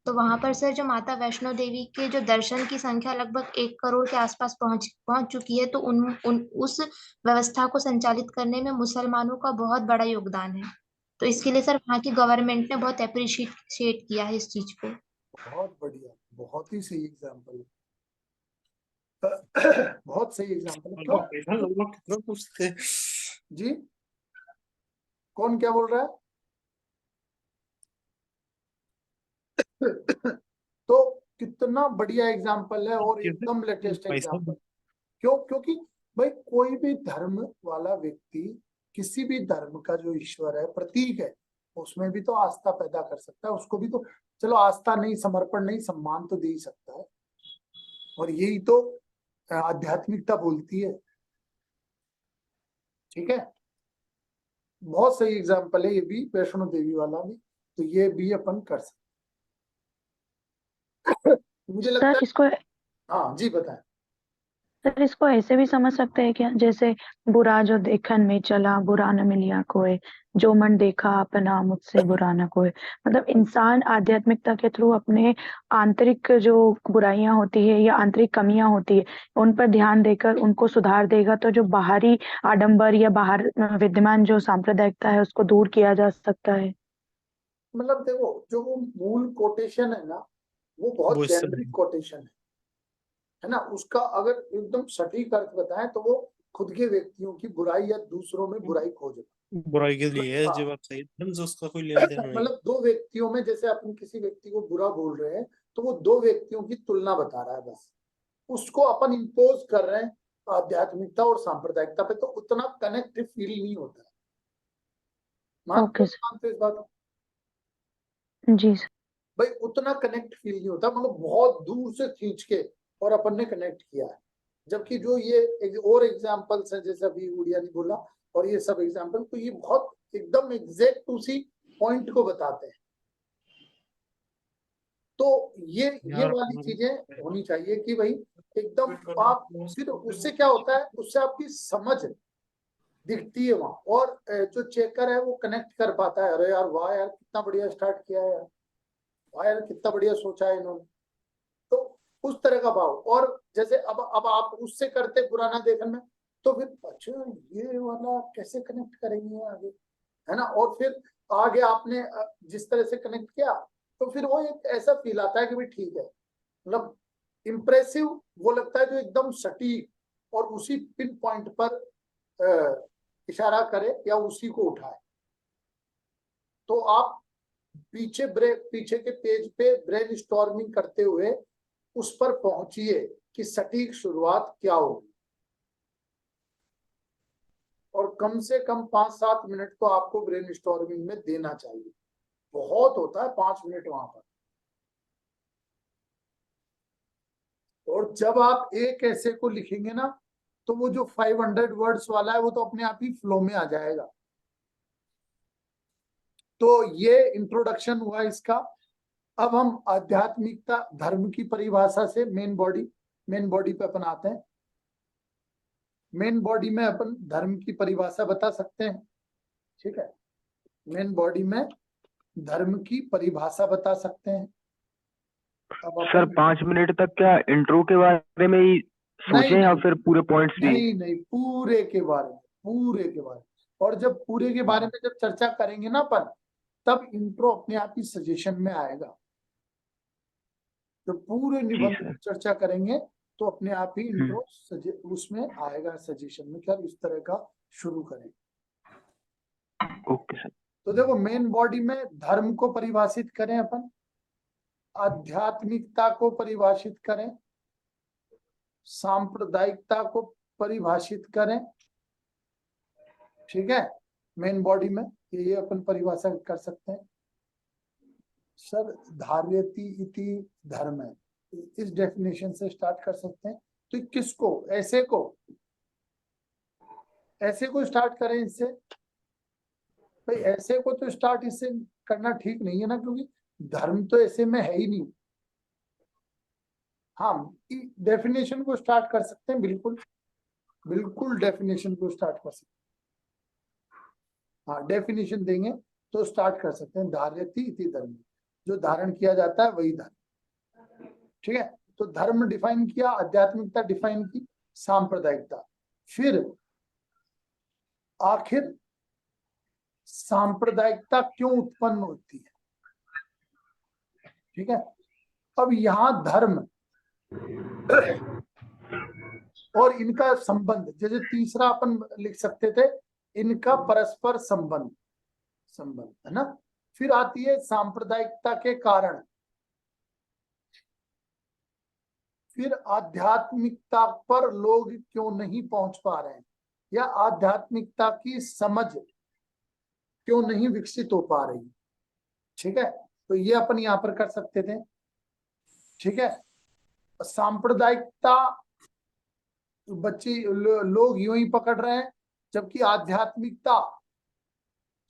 तो वहां पर सर जो माता वैष्णो देवी के जो दर्शन की संख्या लगभग 1 करोड़ के आसपास पहुंच चुकी है। तो उस व्यवस्था को संचालित करने में मुसलमानों का बहुत बड़ा योगदान है। तो इसके लिए सर वहाँ की गवर्नमेंट ने बहुत अप्रिशिएट किया है इस चीज को। बहुत बढ़िया, बहुत ही सही एग्जाम्पल है। बहुत सही एग्जाम्पल है। क्यों लोग कितना पूछते हैं। जी, कौन क्या बोल रहा है? तो कितना बढ़िया एग्जाम्पल है और एकदम लेटेस्ट एग्जाम्पल। क्यों? क्योंकि भाई कोई भी धर्म वाला व्यक्ति किसी भी धर्म का जो ईश्वर है, प्रतीक है, उसमें भी तो आस्था पैदा कर सकता है। उसको भी तो, चलो आस्था नहीं, समर्पण नहीं, सम्मान तो दे ही सकता है। और यही तो आध्यात्मिकता बोलती है। ठीक है, बहुत सही एग्जाम्पल है ये भी, वैष्णो देवी वाला भी। तो ये भी अपन कर सकते। मुझे लगता सर है, इसको हाँ जी बताएं। सर इसको ऐसे भी समझ सकते हैं क्या, जैसे बुरा जो देखन में चला बुरा न मिलिया कोई, जो मन देखा अपना मुझसे बुरा न कोई। मतलब इंसान आध्यात्मिकता के थ्रू अपने आंतरिक जो बुराइयां होती है या आंतरिक कमियां होती है उन पर ध्यान देकर उनको सुधार देगा, तो जो बाहरी आडंबर या बाहर विद्यमान जो सांप्रदायिकता है उसको दूर किया जा सकता है। मतलब देखो, जो वो मूल कोटेशन है ना, वो बहुत वो इससे जेनरिक कोटेशन है ना। उसका अगर एकदम सटीक अर्थ बताएं तो वो खुद के व्यक्तियों की बुराई या दूसरों में बुराई खोजना। बुराई के लिए है, हाँ, जो बात सही है, धर्म से उसका कोई लेना देना नहीं। मतलब दो व्यक्तियों में, जैसे अपन किसी व्यक्ति को बुरा बोल रहे हैं तो वो दो व्यक्तियों की तुलना बता रहा है बस, उसको अपन इम्पोज कर रहे हैं आध्यात्मिकता और सांप्रदायिकता पे, तो उतना कनेक्ट फील नहीं होता है। ओके सर, मानते इस बात को? जी सर। भाई उतना कनेक्ट फील नहीं होता, मतलब बहुत दूर से खींच के और अपन ने कनेक्ट किया है। जबकि जो ये और एग्जाम्पल्स हैं, जैसे अभी उड़िया ने बोला, और ये सब एग्जाम्पल, तो ये बहुत एकदम एग्जैक्ट उसी पॉइंट को बताते हैं। तो ये वाली चीजें होनी चाहिए कि भाई एकदम आप, फिर उससे क्या होता है, उससे आपकी समझ दिखती है वहां, और जो चेकर है वो कनेक्ट कर पाता है। अरे यार वाह यार, कितना बढ़िया स्टार्ट किया है यार, वाह यार कितना बढ़िया सोचा है इन्होंने। तो उस तरह का भाव। और जैसे अब आप उससे करते पुराना देखन में, तो फिर अच्छा ये वाला कैसे कनेक्ट करेंगे आगे, है ना। और फिर आगे आपने जिस तरह से कनेक्ट किया, तो फिर वो एक ऐसा फील आता है कि भाई ठीक है, मतलब इम्प्रेसिव वो लगता है जो एकदम सटीक और उसी पिन पॉइंट पर इशारा करे या उसी को उठाए। तो आप पीछे के पेज पे ब्रेन स्टॉर्मिंग करते हुए उस पर पहुंचिए कि सटीक शुरुआत क्या होगी। और कम से कम 5-7 मिनट तो आपको ब्रेन स्टॉर्मिंग में देना चाहिए। बहुत होता है 5 मिनट वहां पर। और जब आप एक ऐसे को लिखेंगे ना, तो वो जो 500 वर्ड्स वाला है वो तो अपने आप ही फ्लो में आ जाएगा। तो ये इंट्रोडक्शन हुआ इसका। अब हम आध्यात्मिकता धर्म की परिभाषा से मेन बॉडी पे अपन आते हैं। मेन बॉडी में अपन धर्म की परिभाषा बता सकते हैं। ठीक है, मेन बॉडी में धर्म की परिभाषा बता सकते हैं। अब अपन सर 5 मिनट तक क्या इंट्रो के बारे में ही नहीं सोचें या नहीं फिर पूरे पॉइंट्स भी? नहीं नहीं, पूरे के बारे में, पूरे के बारे में। और जब पूरे के बारे में जब चर्चा करेंगे ना अपन, तब इंट्रो अपने आप ही सजेशन में आएगा। जब पूरे जी निबंध सर। की चर्चा करेंगे तो अपने आप ही हम्म। इंट्रो उसमें आएगा सजेशन में, क्या इस तरह का शुरू करें। Okay sir. तो देखो मेन बॉडी में धर्म को परिभाषित करें अपन, आध्यात्मिकता को परिभाषित करें, सांप्रदायिकता को परिभाषित करें, ठीक है। मेन बॉडी में ये अपन परिभाषा कर सकते हैं। सर धार्यति इति धर्म है, इस डेफिनेशन से स्टार्ट कर सकते हैं। तो किसको, ऐसे को स्टार्ट करें इससे? भाई ऐसे को तो स्टार्ट इससे करना ठीक नहीं है ना, क्योंकि धर्म तो ऐसे में है ही नहीं। हाँ डेफिनेशन को स्टार्ट कर सकते हैं, बिल्कुल बिल्कुल डेफिनेशन को स्टार्ट कर सकते हैं। हाँ डेफिनेशन देंगे तो स्टार्ट कर सकते हैं, धार्यति इति धर्म, जो धारण किया जाता है वही धर्म, ठीक है। तो धर्म डिफाइन किया, आध्यात्मिकता डिफाइन की, सांप्रदायिकता। फिर आखिर सांप्रदायिकता क्यों उत्पन्न होती है, ठीक है। अब यहां धर्म और इनका संबंध, जैसे तीसरा अपन लिख सकते थे इनका परस्पर संबंध है ना। फिर आती है सांप्रदायिकता के कारण, फिर आध्यात्मिकता पर लोग क्यों नहीं पहुंच पा रहे हैं, या आध्यात्मिकता की समझ क्यों नहीं विकसित हो पा रही, ठीक है। तो ये अपन यहां पर कर सकते थे, ठीक है। सांप्रदायिकता लोग यूं ही पकड़ रहे हैं, जबकि आध्यात्मिकता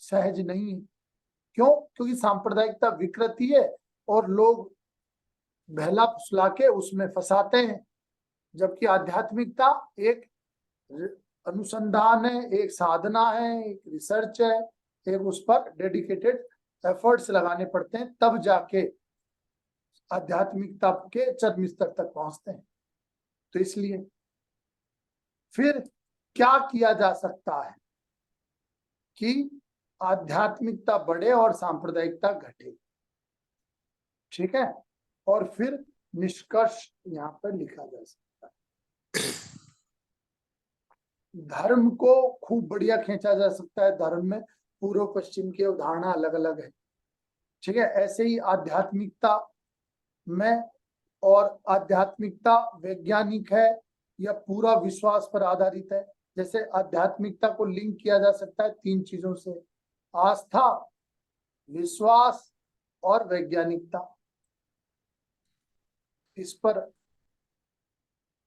सहज नहीं है। क्यों? क्योंकि सांप्रदायिकता विकृति है और लोग बहला फुसला के उसमें फंसाते हैं, जबकि आध्यात्मिकता एक अनुसंधान है, एक साधना है, एक रिसर्च है, एक उस पर डेडिकेटेड एफर्ट्स लगाने पड़ते हैं, तब जाके आध्यात्मिकता के चरम स्तर तक पहुंचते हैं। तो इसलिए फिर क्या किया जा सकता है कि आध्यात्मिकता बढ़े और सांप्रदायिकता घटे, ठीक है। और फिर निष्कर्ष यहाँ पर लिखा जा सकता है। धर्म को खूब बढ़िया खींचा जा सकता है, धर्म में पूर्व पश्चिम की अवधारणा अलग अलग है, ठीक है। ऐसे ही आध्यात्मिकता में, और आध्यात्मिकता वैज्ञानिक है या पूरा विश्वास पर आधारित है। जैसे आध्यात्मिकता को लिंक किया जा सकता है 3 चीजों से, आस्था, विश्वास और वैज्ञानिकता। इस पर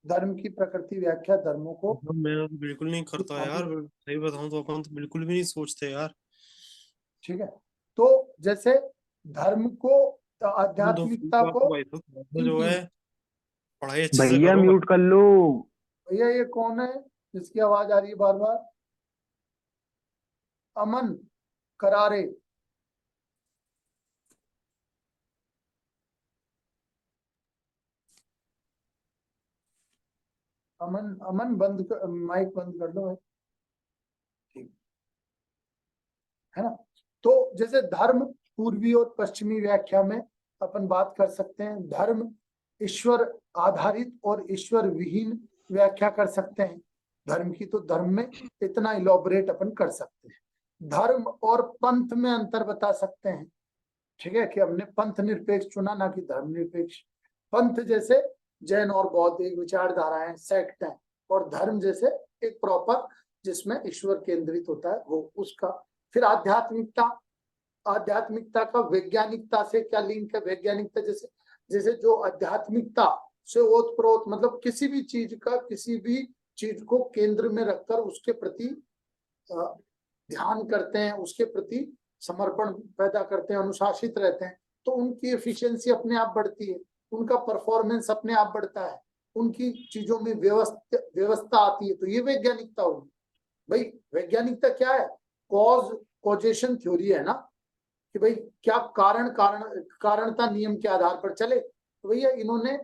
धर्म की प्रकृति व्याख्या धर्मों को मैं बिल्कुल नहीं करता यार, सही बताऊं तो अपन तो बिल्कुल भी नहीं सोचते यार, ठीक है। तो जैसे धर्म को, आध्यात्मिकता को भाई तो जो है पढ़ाई अच्छे से भैया करो। म्यूट कर लो। भैया ये कौन है जिसकी आवाज आ रही है बार बार? अमन करारे। अमन बंद कर, माइक बंद कर लो भाई, ठीक है ना। तो जैसे धर्म पूर्वी और पश्चिमी व्याख्या में अपन बात कर सकते हैं। धर्म ईश्वर आधारित और ईश्वर विहीन व्याख्या कर सकते हैं धर्म की, तो धर्म में इतना इलोबरेट अपन कर सकते हैं। धर्म और पंथ में अंतर बता सकते हैं, ठीक है, कि हमने पंथ निरपेक्ष चुना, ना कि धर्म निरपेक्ष। पंथ जैसे जैन और बौद्ध एक विचारधाराएं, सेक्ट हैं, और धर्म जैसे एक प्रॉपर जिसमें ईश्वर केंद्रित होता है वो उसका। फिर आध्यात्मिकता का वैज्ञानिकता से क्या लिंक है? वैज्ञानिकता जैसे जो आध्यात्मिकता से ओतप्रोत, मतलब किसी भी चीज को केंद्र में रखकर उसके प्रति ध्यान करते हैं, उसके प्रति समर्पण पैदा करते हैं, अनुशासित रहते हैं, तो उनकी एफिशिएंसी अपने आप बढ़ती है, उनका परफॉर्मेंस अपने आप बढ़ता है, उनकी चीजों में व्यवस्था आती है। तो ये वैज्ञानिकता होगी। भाई वैज्ञानिकता क्या है? कॉजेशन थ्योरी है ना, कि भाई क्या कारणता नियम के आधार पर चले, तो भैया इन्होंने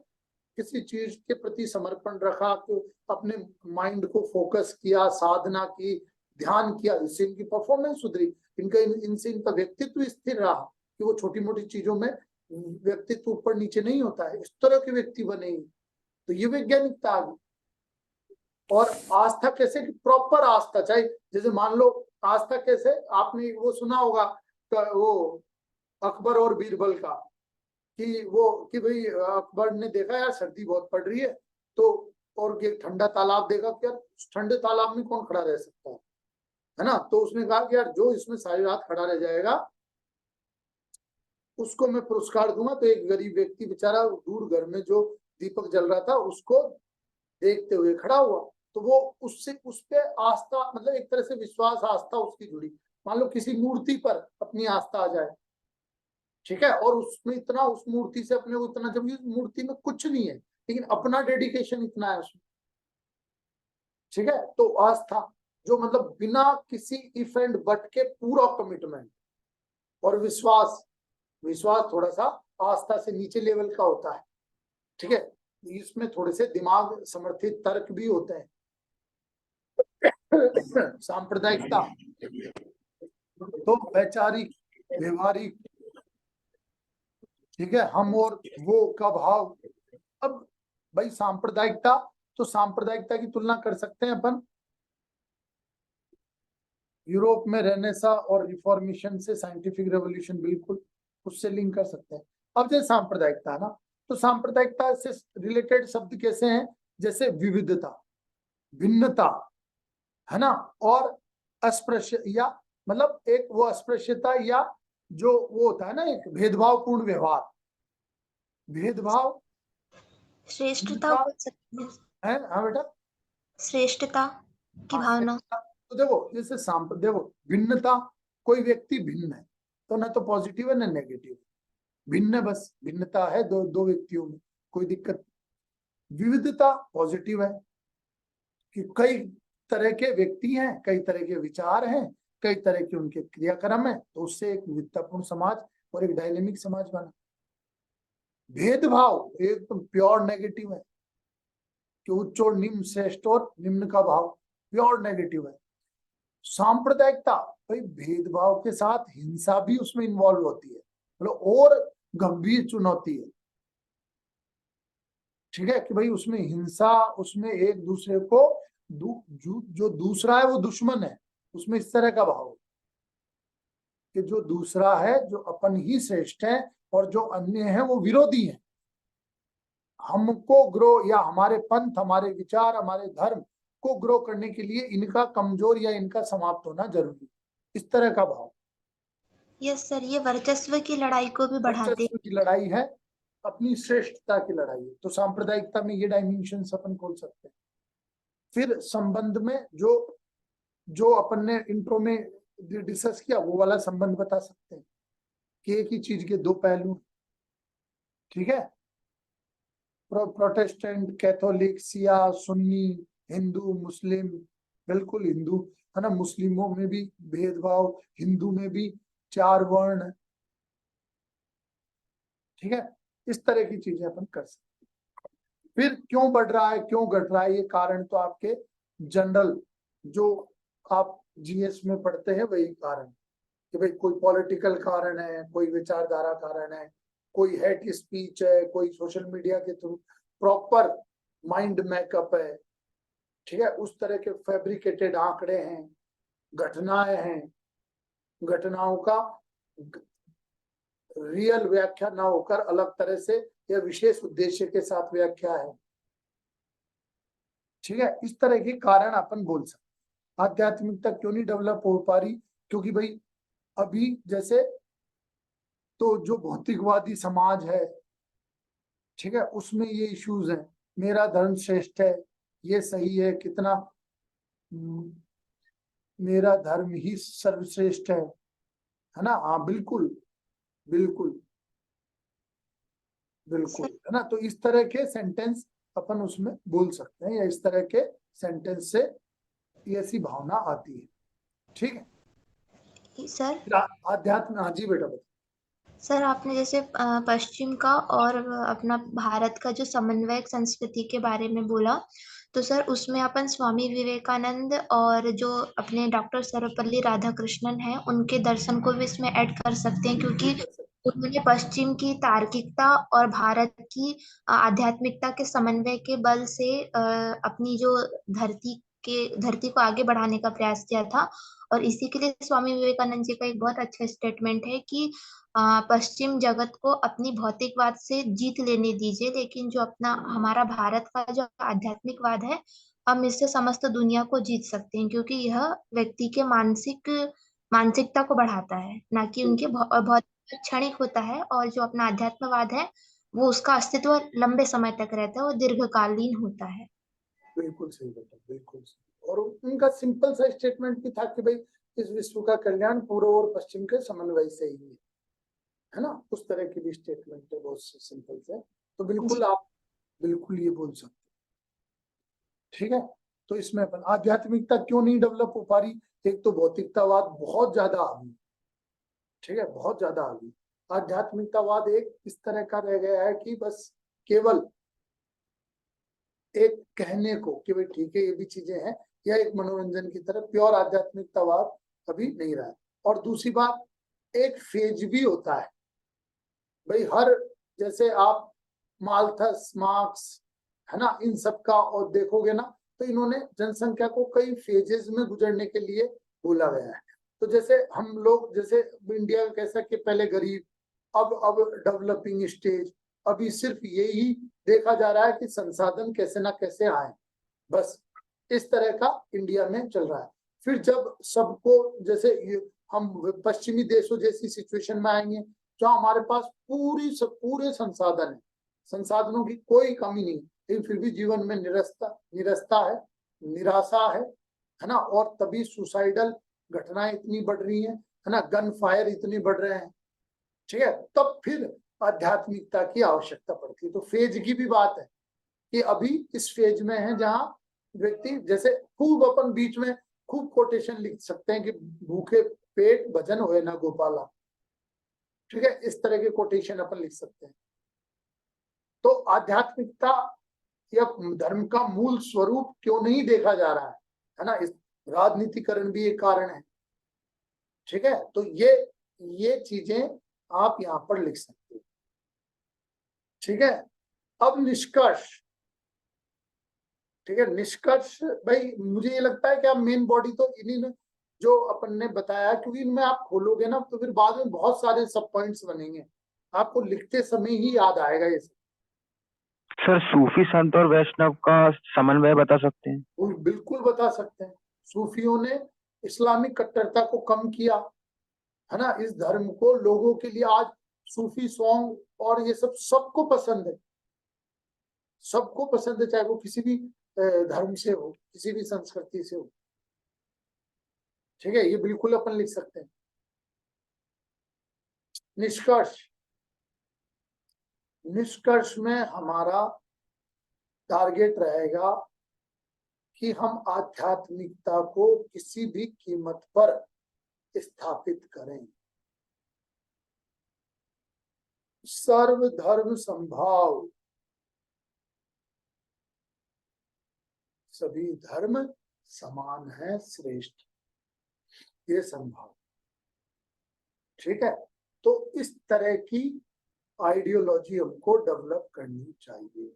किसी चीज के प्रति समर्पण रखा, तो अपने माइंड को फोकस किया, साधना की, ध्यान किया, इससे इनकी परफॉर्मेंस सुधरी, इनसे इनका व्यक्तित्व स्थिर रहा कि वो छोटी मोटी चीजों में व्यक्तित्व ऊपर नीचे नहीं होता है, इस तरह के व्यक्ति बने। तो ये वैज्ञानिकता आ गई। और आस्था कैसे, प्रॉपर आस्था, चाहे जैसे मान लो आस्था कैसे, आपने वो सुना होगा वो अकबर और बीरबल का, कि भाई अकबर ने देखा यार सर्दी बहुत पड़ रही है, तो और एक ठंडा तालाब देखा कि यार ठंडे तालाब में कौन खड़ा रह सकता है ना, तो उसने कहा कि यार जो इसमें सारी रात खड़ा रह जाएगा उसको मैं पुरस्कार दूंगा। तो एक गरीब व्यक्ति बेचारा दूर घर में जो दीपक जल रहा था उसको देखते हुए खड़ा हुआ, तो वो उससे उस पे आस्था, मतलब एक तरह से विश्वास आस्था उसकी जुड़ी। मान लो किसी मूर्ति पर अपनी आस्था आ जाए, ठीक है, और उसमें इतना, उस मूर्ति से अपने को इतना, जब उस मूर्ति में कुछ नहीं है लेकिन अपना डेडिकेशन इतना है उसमें, ठीक है, तो आस्था जो मतलब बिना किसी इफ एंड बट के पूरा कमिटमेंट। और विश्वास, विश्वास थोड़ा सा आस्था से नीचे लेवल का होता है, ठीक है, इसमें थोड़े से दिमाग समर्थित तर्क भी होते हैं। सांप्रदायिकता तो वैचारिक, व्यवहारिक, ठीक है, हम और वो का भाव। अब भाई सांप्रदायिकता, तो सांप्रदायिकता की तुलना कर सकते हैं अपन यूरोप में रेनेसा और रिफॉर्मेशन से, साइंटिफिक रेवोल्यूशन, बिल्कुल उससे लिंक कर सकते हैं। अब जैसे सांप्रदायिकता है ना, तो सांप्रदायिकता से रिलेटेड शब्द कैसे हैं, जैसे विविधता, भिन्नता, है ना, और अस्पृश्य, या मतलब एक वो अस्पृश्यता, या जो वो होता है ना एक भेदभावपूर्ण व्यवहार, भेदभाव, श्रेष्ठता बोल सकते हैं। है, हाँ बेटा, श्रेष्ठता की भावना। तो देखो जैसे देखो भिन्नता, कोई व्यक्ति भिन्न है तो ना तो पॉजिटिव है ना नेगेटिव, भिन्न है, बस भिन्नता है दो व्यक्तियों में, कोई दिक्कत। विविधता पॉजिटिव है कि कई तरह के व्यक्ति हैं, कई तरह के विचार हैं, कई तरह के उनके क्रियाक्रम है, तो उससे एक विविधतापूर्ण समाज और एक डायनेमिक समाज बना। भेदभाव एकदम प्योर नेगेटिव है कि उच्च और निम्न, श्रेष्ठ और निम्न का भाव प्योर नेगेटिव है। सांप्रदायिकता, भाई भेदभाव के साथ हिंसा भी उसमें इन्वॉल्व होती है, मतलब और गंभीर चुनौती है, ठीक है, कि भाई उसमें हिंसा, उसमें एक दूसरे को जो दूसरा है वो दुश्मन है, उसमें इस तरह का भाव कि जो दूसरा है, जो अपन ही श्रेष्ठ है और जो अन्य है वो विरोधी है। हमको ग्रो, या हमारे पंथ, हमारे विचार, हमारे धर्म को ग्रो करने के लिए इनका कमजोर या इनका समाप्त होना जरूरी, इस तरह का भाव। यस सर, ये वर्चस्व की लड़ाई को भी बढ़ाते हैं। वर्चस्व की लड़ाई है, अपनी श्रेष्ठता की लड़ाई है। तो सांप्रदायिकता में ये डायमेंशन अपन खोल सकते हैं। फिर संबंध में जो अपन ने इंट्रो में डिस्कस किया, वो वाला संबंध बता सकते हैं कि एक ही चीज के दो पहलू, ठीक है, प्रोटेस्टेंट, कैथोलिक, सिया, सुन्नी, हिंदू, मुस्लिम, बिल्कुल हिंदू है ना, मुस्लिमों में भी भेदभाव, हिंदू में भी 4 वर्ण, ठीक है, इस तरह की चीजें अपन कर सकते हैं। फिर क्यों बढ़ रहा है, क्यों घट रहा है, ये कारण तो आपके जनरल जो आप जीएस में पढ़ते हैं वही कारण, कि भाई कोई पॉलिटिकल कारण है, कोई विचारधारा कारण है, कोई हेट स्पीच है, कोई सोशल मीडिया के थ्रू प्रॉपर माइंड मेकअप है, ठीक है, उस तरह के फैब्रिकेटेड आंकड़े हैं, घटनाएं हैं, घटनाओं का रियल व्याख्या ना होकर अलग तरह से या विशेष उद्देश्य के साथ व्याख्या है, ठीक है, इस तरह के कारण अपन बोल सकते। आध्यात्मिकता क्यों नहीं डेवलप हो पा रही, क्योंकि भाई अभी जैसे तो जो भौतिकवादी समाज है, ठीक है, उसमें ये इश्यूज हैं, मेरा धर्म श्रेष्ठ है, ये सही है, कितना मेरा धर्म ही सर्वश्रेष्ठ है ना, हाँ बिल्कुल बिल्कुल बिल्कुल, है ना, तो इस तरह के सेंटेंस अपन उसमें बोल सकते हैं, या इस तरह के सेंटेंस से ऐसी भावना आती है, ठीक है सर। आध्यात्म, हाँ जी बेटा बता। सर आपने जैसे पश्चिम का और अपना भारत का जो समन्वयक संस्कृति के बारे में बोला, तो सर उसमें अपन स्वामी विवेकानंद और जो अपने डॉक्टर सर्वपल्ली राधाकृष्णन हैं उनके दर्शन को भी इसमें ऐड कर सकते हैं, क्योंकि उन्होंने पश्चिम की तार्किकता और भारत की आध्यात्मिकता के समन्वय के बल से अपनी जो धरती को आगे बढ़ाने का प्रयास किया था। और इसी के लिए स्वामी विवेकानंद जी का एक बहुत अच्छा स्टेटमेंट है कि पश्चिम जगत को अपनी भौतिकवाद से जीत लेने दीजिए, लेकिन जो अपना हमारा भारत का जो आध्यात्मिकवाद है, हम इससे समस्त दुनिया को जीत सकते हैं, क्योंकि यह व्यक्ति के मानसिकता को बढ़ाता है, ना कि उनके भौतिक क्षणिक होता है। और जो अपना अध्यात्मवाद है वो उसका अस्तित्व लंबे समय तक रहता है, वो दीर्घकालीन होता है। बिल्कुल सही बेटा, बिल्कुल सही। और उनका सिंपल सा स्टेटमेंट भी था कि भाई इस विश्व का कल्याण पूर्व और पश्चिम के समन्वय से ही है ना, उस तरह की भी स्टेटमेंट है, बहुत सिंपल से। तो बिल्कुल आप बिल्कुल ये बोल सकते, ठीक है। तो इसमें अपन आध्यात्मिकता क्यों नहीं डेवलप हो पा रही, एक तो भौतिकतावाद बहुत ज्यादा आ गई, ठीक है, बहुत ज्यादा आ गई। आध्यात्मिकतावाद एक इस तरह का रह गया है कि बस केवल एक कहने को कि भाई ठीक है ये भी चीजें हैं, या एक मनोरंजन की तरह, प्योर आध्यात्मिकतावाद अभी नहीं रहा है। और दूसरी बात, एक फेज भी होता है भाई, हर जैसे आप माल्थस, मार्क्स, है ना, इन सब का और देखोगे ना, तो इन्होंने जनसंख्या को कई फेजेस में गुजरने के लिए बोला गया है। तो जैसे हम लोग, जैसे इंडिया कैसा कि पहले गरीब, अब डेवलपिंग स्टेज, अभी सिर्फ यही देखा जा रहा है कि संसाधन कैसे ना कैसे आए, बस इस तरह का इंडिया में चल रहा है। फिर जब सबको, जैसे हम पश्चिमी देशों जैसी सिचुएशन में आएंगे जहाँ हमारे पास पूरे संसाधन है, संसाधनों की कोई कमी नहीं, लेकिन फिर भी जीवन में निरस्ता है, निराशा है ना, और तभी सुसाइडल घटनाएं इतनी बढ़ रही है ना, गन फायर इतनी बढ़ रहे हैं, ठीक है। तब फिर आध्यात्मिकता की आवश्यकता पड़ती है। तो फेज की भी बात है कि अभी इस फेज में है जहां व्यक्ति, जैसे खूब अपन बीच में खूब कोटेशन लिख सकते हैं कि भूखे पेट भजन होए ना गोपाला, ठीक है, इस तरह के कोटेशन अपन लिख सकते हैं। तो आध्यात्मिकता या धर्म का मूल स्वरूप क्यों नहीं देखा जा रहा है ना, इस राजनीतिकरण भी एक कारण है, ठीक है। तो ये चीजें आप यहाँ पर लिख सकते हो, ठीक है। अब निष्कर्ष, ठीक है, निष्कर्ष भाई मुझे ये लगता है कि आप मेन बॉडी तो इन्हीं ने जो अपन ने बताया, क्योंकि इनमें आप खोलोगे ना तो फिर बाद में बहुत सारे सब पॉइंट्स बनेंगे, आपको लिखते समय ही याद आएगा ये सब। सर सूफी संत और वैष्णव का समन्वय बता सकते हैं? वो बिल्कुल बता सकते हैं। सूफियों ने इस्लामिक कट्टरता को कम किया, है ना, इस धर्म को लोगों के लिए आज सूफी सॉन्ग और ये सब सबको पसंद है, सबको पसंद है, चाहे वो किसी भी धर्म से हो, किसी भी संस्कृति से हो, ठीक है, ये बिल्कुल अपन लिख सकते हैं। निष्कर्ष में हमारा टारगेट रहेगा कि हम आध्यात्मिकता को किसी भी कीमत पर स्थापित करें। सर्वधर्म संभाव, सभी धर्म समान है, श्रेष्ठ, ये संभाव, ठीक है। तो इस तरह की आइडियोलॉजी हमको डेवलप करनी चाहिए।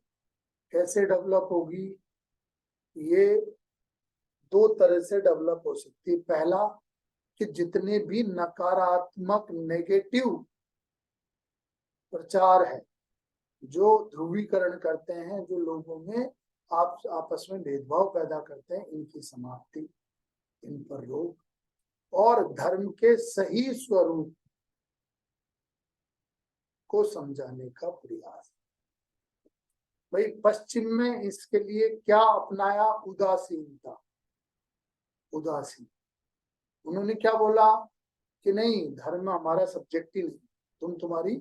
कैसे डेवलप होगी? ये दो तरह से डेवलप हो सकती है। पहला कि जितने भी नकारात्मक नेगेटिव प्रचार है, जो ध्रुवीकरण करते हैं, जो लोगों में आपस में भेदभाव पैदा करते हैं, इनकी समाप्ति, इन पर रोक, और धर्म के सही स्वरूप को समझाने का प्रयास। भाई पश्चिम में इसके लिए क्या अपनाया? उदासीनता, उदासीन। उन्होंने क्या बोला कि नहीं, धर्म हमारा सब्जेक्ट ही नहीं,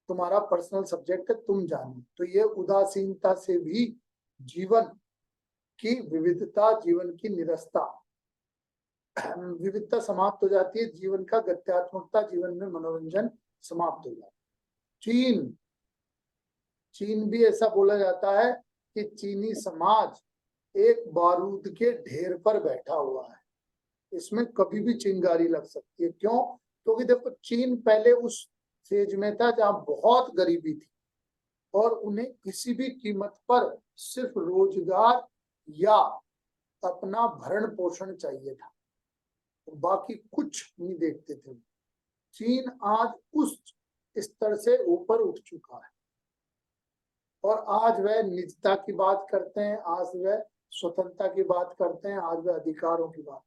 तुम्हारा पर्सनल सब्जेक्ट है, तुम जानो। तो ये उदासीनता से भी जीवन की विविधता, जीवन की निरस्ता, विविधता समाप्त हो जाती है, जीवन का गत्यात्मकता, जीवन में मनोरंजन समाप्त हो जाता। चीन भी ऐसा बोला जाता है कि चीनी समाज एक बारूद के ढेर पर बैठा हुआ है, इसमें कभी भी चिंगारी लग सकती है। क्यों? क्योंकि देखो चीन पहले उस फेज में था जहां बहुत गरीबी थी और उन्हें किसी भी कीमत पर सिर्फ रोजगार या अपना भरण पोषण चाहिए था, बाकी कुछ नहीं देखते थे। चीन आज उस स्तर से ऊपर उठ चुका है और आज वह निजता की बात करते हैं, आज वह स्वतंत्रता की बात करते हैं, आज वह अधिकारों की बात।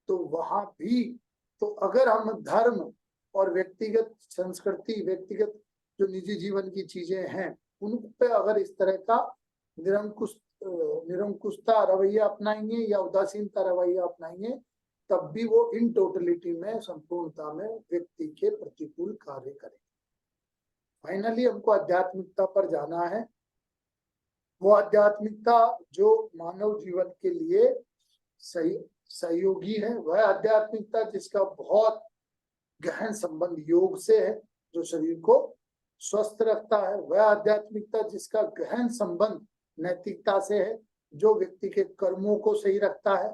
तो वहां भी तो अगर हम धर्म और व्यक्तिगत संस्कृति, व्यक्तिगत जो निजी जीवन की चीजें हैं, उन पे अगर इस तरह का निरंकुशता रवैया अपनाएंगे या उदासीनता रवैया अपनाएंगे, तब भी वो इन टोटलिटी में, संपूर्णता में व्यक्ति के प्रतिकूल कार्य करेंगे। फाइनली हमको आध्यात्मिकता पर जाना है। वो आध्यात्मिकता जो मानव जीवन के लिए सहयोगी है, वह आध्यात्मिकता जिसका बहुत गहन संबंध योग से है, जो शरीर को स्वस्थ रखता है। वह आध्यात्मिकता जिसका गहन संबंध नैतिकता से है, जो व्यक्ति के कर्मों को सही रखता है।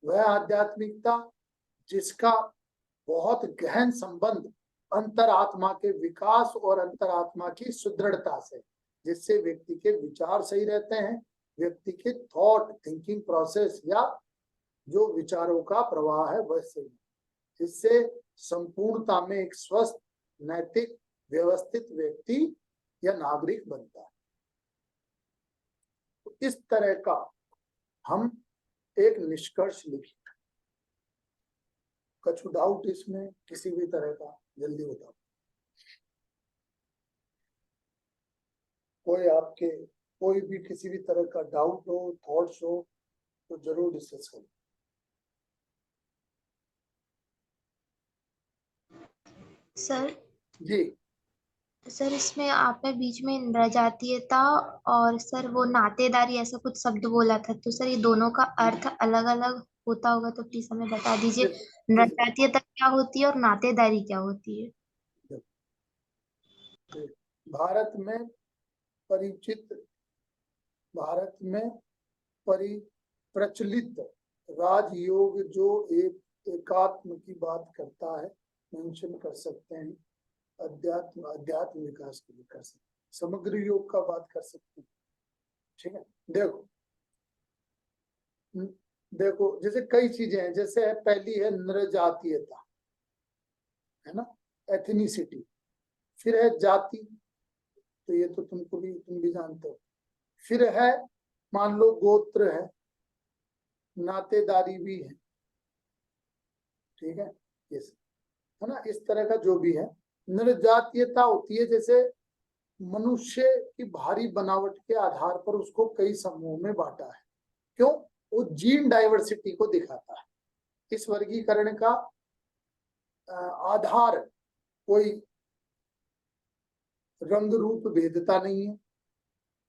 वह आध्यात्मिकता जिसका बहुत गहन संबंध अंतरात्मा के विकास और अंतरात्मा की सुदृढ़ता से, जिससे व्यक्ति के विचार सही रहते हैं, व्यक्ति के थॉट थिंकिंग प्रोसेस या जो विचारों का प्रवाह है वह सही, जिससे संपूर्णता में एक स्वस्थ, नैतिक, व्यवस्थित व्यक्ति या नागरिक बनता है। तो इस तरह का हम एक निष्कर्ष लिखें। कुछ डाउट इसमें किसी भी तरह का? जल्दी बताओ। कोई भी किसी भी तरह का डाउट हो, थॉट्स हो, तो जरूर डिस्कस करो। सर जी सर, इसमें आपने बीच में नृजातीयता और सर वो नातेदारी ऐसा कुछ शब्द बोला था, तो सर ये दोनों का अर्थ अलग अलग होता होगा, तो प्लीज हमें बता दीजिए। नृजातीयता क्या होती है और नातेदारी क्या होती है? भारत में प्रचलित राजयोग जो एक एकात्म की बात करता है, मेंशन कर सकते हैं। अध्यात्म विकास के लिए कर सकते हैं, समग्र योग का बात कर सकते हैं। ठीक है, देखो जैसे कई चीजें हैं, जैसे पहली है नृजातीयता, है ना, एथनिसिटी। फिर है जाति, तो ये तो तुम भी जानते हो। फिर है मान लो गोत्र है, नातेदारी भी है, ठीक है, ये है ना, इस तरह का जो भी है। नृजातीयता होती है जैसे मनुष्य की भारी बनावट के आधार पर उसको कई समूहों में बांटा है। क्यों? वो जीन डाइवर्सिटी को दिखाता है। इस वर्गीकरण का आधार कोई रंग रूप भेदता नहीं है,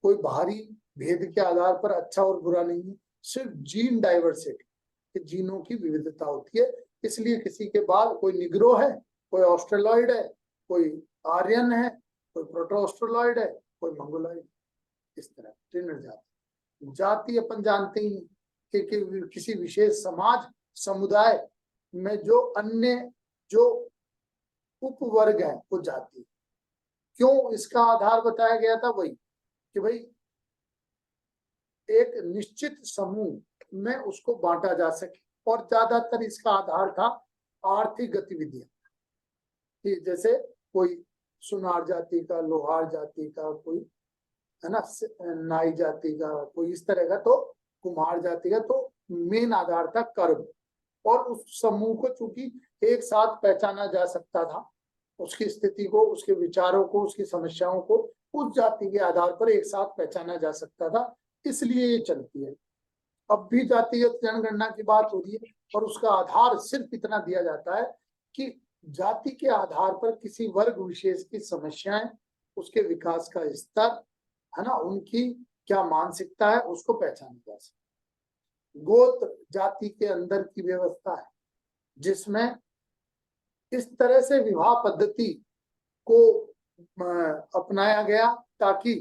कोई बाहरी भेद के आधार पर अच्छा और बुरा नहीं है, सिर्फ जीन डाइवर्सिटी, जीनों की विविधता होती है। इसलिए किसी के बाद कोई निग्रो है, कोई ऑस्ट्रेलॉइड है, कोई आर्यन है, कोई प्रोटो ऑस्ट्रेलॉइड है, कोई मंगोलॉइड, इस तरह ट्रेनर जाति। जाति अपन जानते ही कि किसी विशेष समाज समुदाय में जो अन्य जो उपवर्ग है वो जाति। क्यों इसका आधार बताया गया था? वही कि भाई एक निश्चित समूह में उसको बांटा जा सके, और ज्यादातर इसका आधार था आर्थिक गतिविधियां। जैसे कोई सुनार जाति का, लोहार जाति का, कोई है ना नाई जाति का, कोई इस तरह का, तो कुम्हार जाति का, तो मेन आधार था कर्म। और उस समूह को चूंकि एक साथ पहचाना जा सकता था, उसकी स्थिति को, उसके विचारों को, उसकी समस्याओं को उस जाति के आधार पर एक साथ पहचाना जा सकता था, इसलिए ये चलती है। अब भी जातिगत जनगणना की बात हो रही है और उसका आधार सिर्फ इतना दिया जाता है कि जाति के आधार पर किसी वर्ग विशेष की समस्याएं, उसके विकास का स्तर, है ना, उनकी क्या मानसिकता है, उसको पहचाना जा सकता। गोत्र जाति के अंदर की व्यवस्था है जिसमें इस तरह से विवाह पद्धति को अपनाया गया ताकि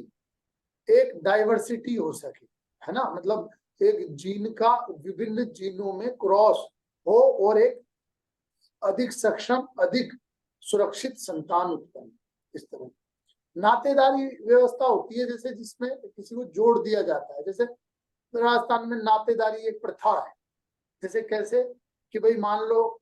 एक डाइवर्सिटी हो सके, है ना, मतलब एक जीन का विभिन्न जीनों में क्रॉस हो और एक अधिक सक्षम, अधिक सुरक्षित संतान उत्पन्न। इस तरह नातेदारी व्यवस्था होती है जैसे जिसमें किसी को जोड़ दिया जाता है। जैसे राजस्थान में नातेदारी एक प्रथा है। जैसे कैसे कि भाई मान लो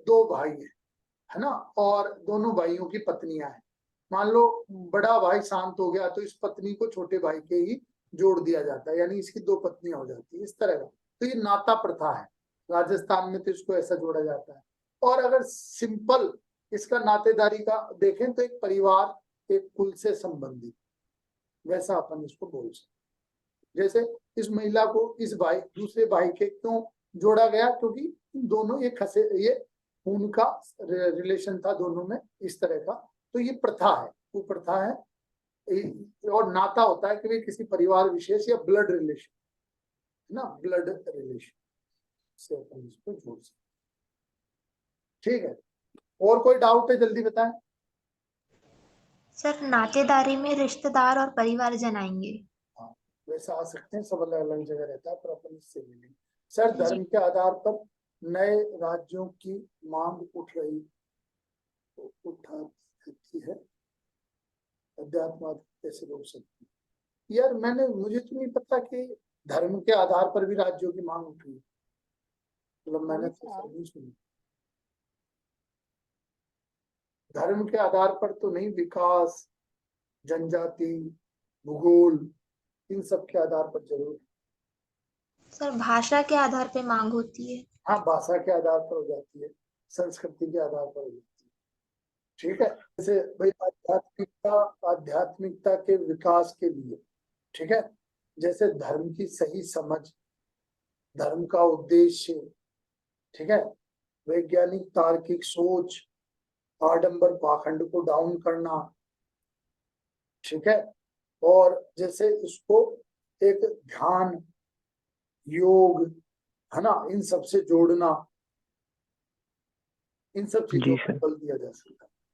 दो भाई है ना, और दोनों भाइयों की पत्नियां हैं। मान लो बड़ा भाई शांत हो गया तो इस पत्नी को छोटे भाई के ही जोड़ दिया जाता है, यानी इसकी दो पत्नियां हो जाती है, इस तरह का। तो ये नाता प्रथा है, राजस्थान में तो इसको ऐसा जोड़ा जाता है। और अगर सिंपल इसका नातेदारी का देखें तो एक परिवार, एक कुल से संबंधित, वैसा अपन इसको बोल सकते। जैसे इस महिला को इस भाई दूसरे भाई के क्यों जोड़ा गया, क्योंकि दोनों ये खून का रिलेशन था दोनों में, इस तरह का। तो ये प्रथा है, वो प्रथा है। और नाता होता है कि किसी परिवार विशेष या ब्लड रिलेशन, है ना, ब्लड रिलेशन से अपन इसको जोड़ सकते। ठीक है, और कोई डाउट है जल्दी बताएं। सर नातेदारी में रिश्तेदार और परिवारजन आएंगे। हाँ, वैसे आ सकते हैं, सब अलग अलग जगह रहता है, पर अपन इससे मिलेंगे। सर धर्म के आधार पर नए राज्यों की मांग उठा सकती है, अध्यात्म कैसे रोक सकती है? यार मुझे तो नहीं पता कि धर्म के आधार पर भी राज्यों की मांग उठी, मतलब मैंने तो नहीं सुनी। धर्म के आधार पर तो नहीं, विकास, जनजाति, भूगोल, इन सब के आधार पर जरूर। सर भाषा के आधार पे मांग होती है। हाँ, भाषा के आधार पर हो जाती है, संस्कृति के आधार पर हो जाती है। ठीक है, जैसे भाई आध्यात्मिकता के विकास के लिए, ठीक है, जैसे धर्म की सही समझ, धर्म का उद्देश्य, ठीक है, वैज्ञानिक तार्किक सोच, आडंबर पाखंड को डाउन करना, ठीक है, और जैसे इसको एक ध्यान, योग, है ना, इन सब से जोड़ना, इन सब चीजों पर बल दिया जा सकता है।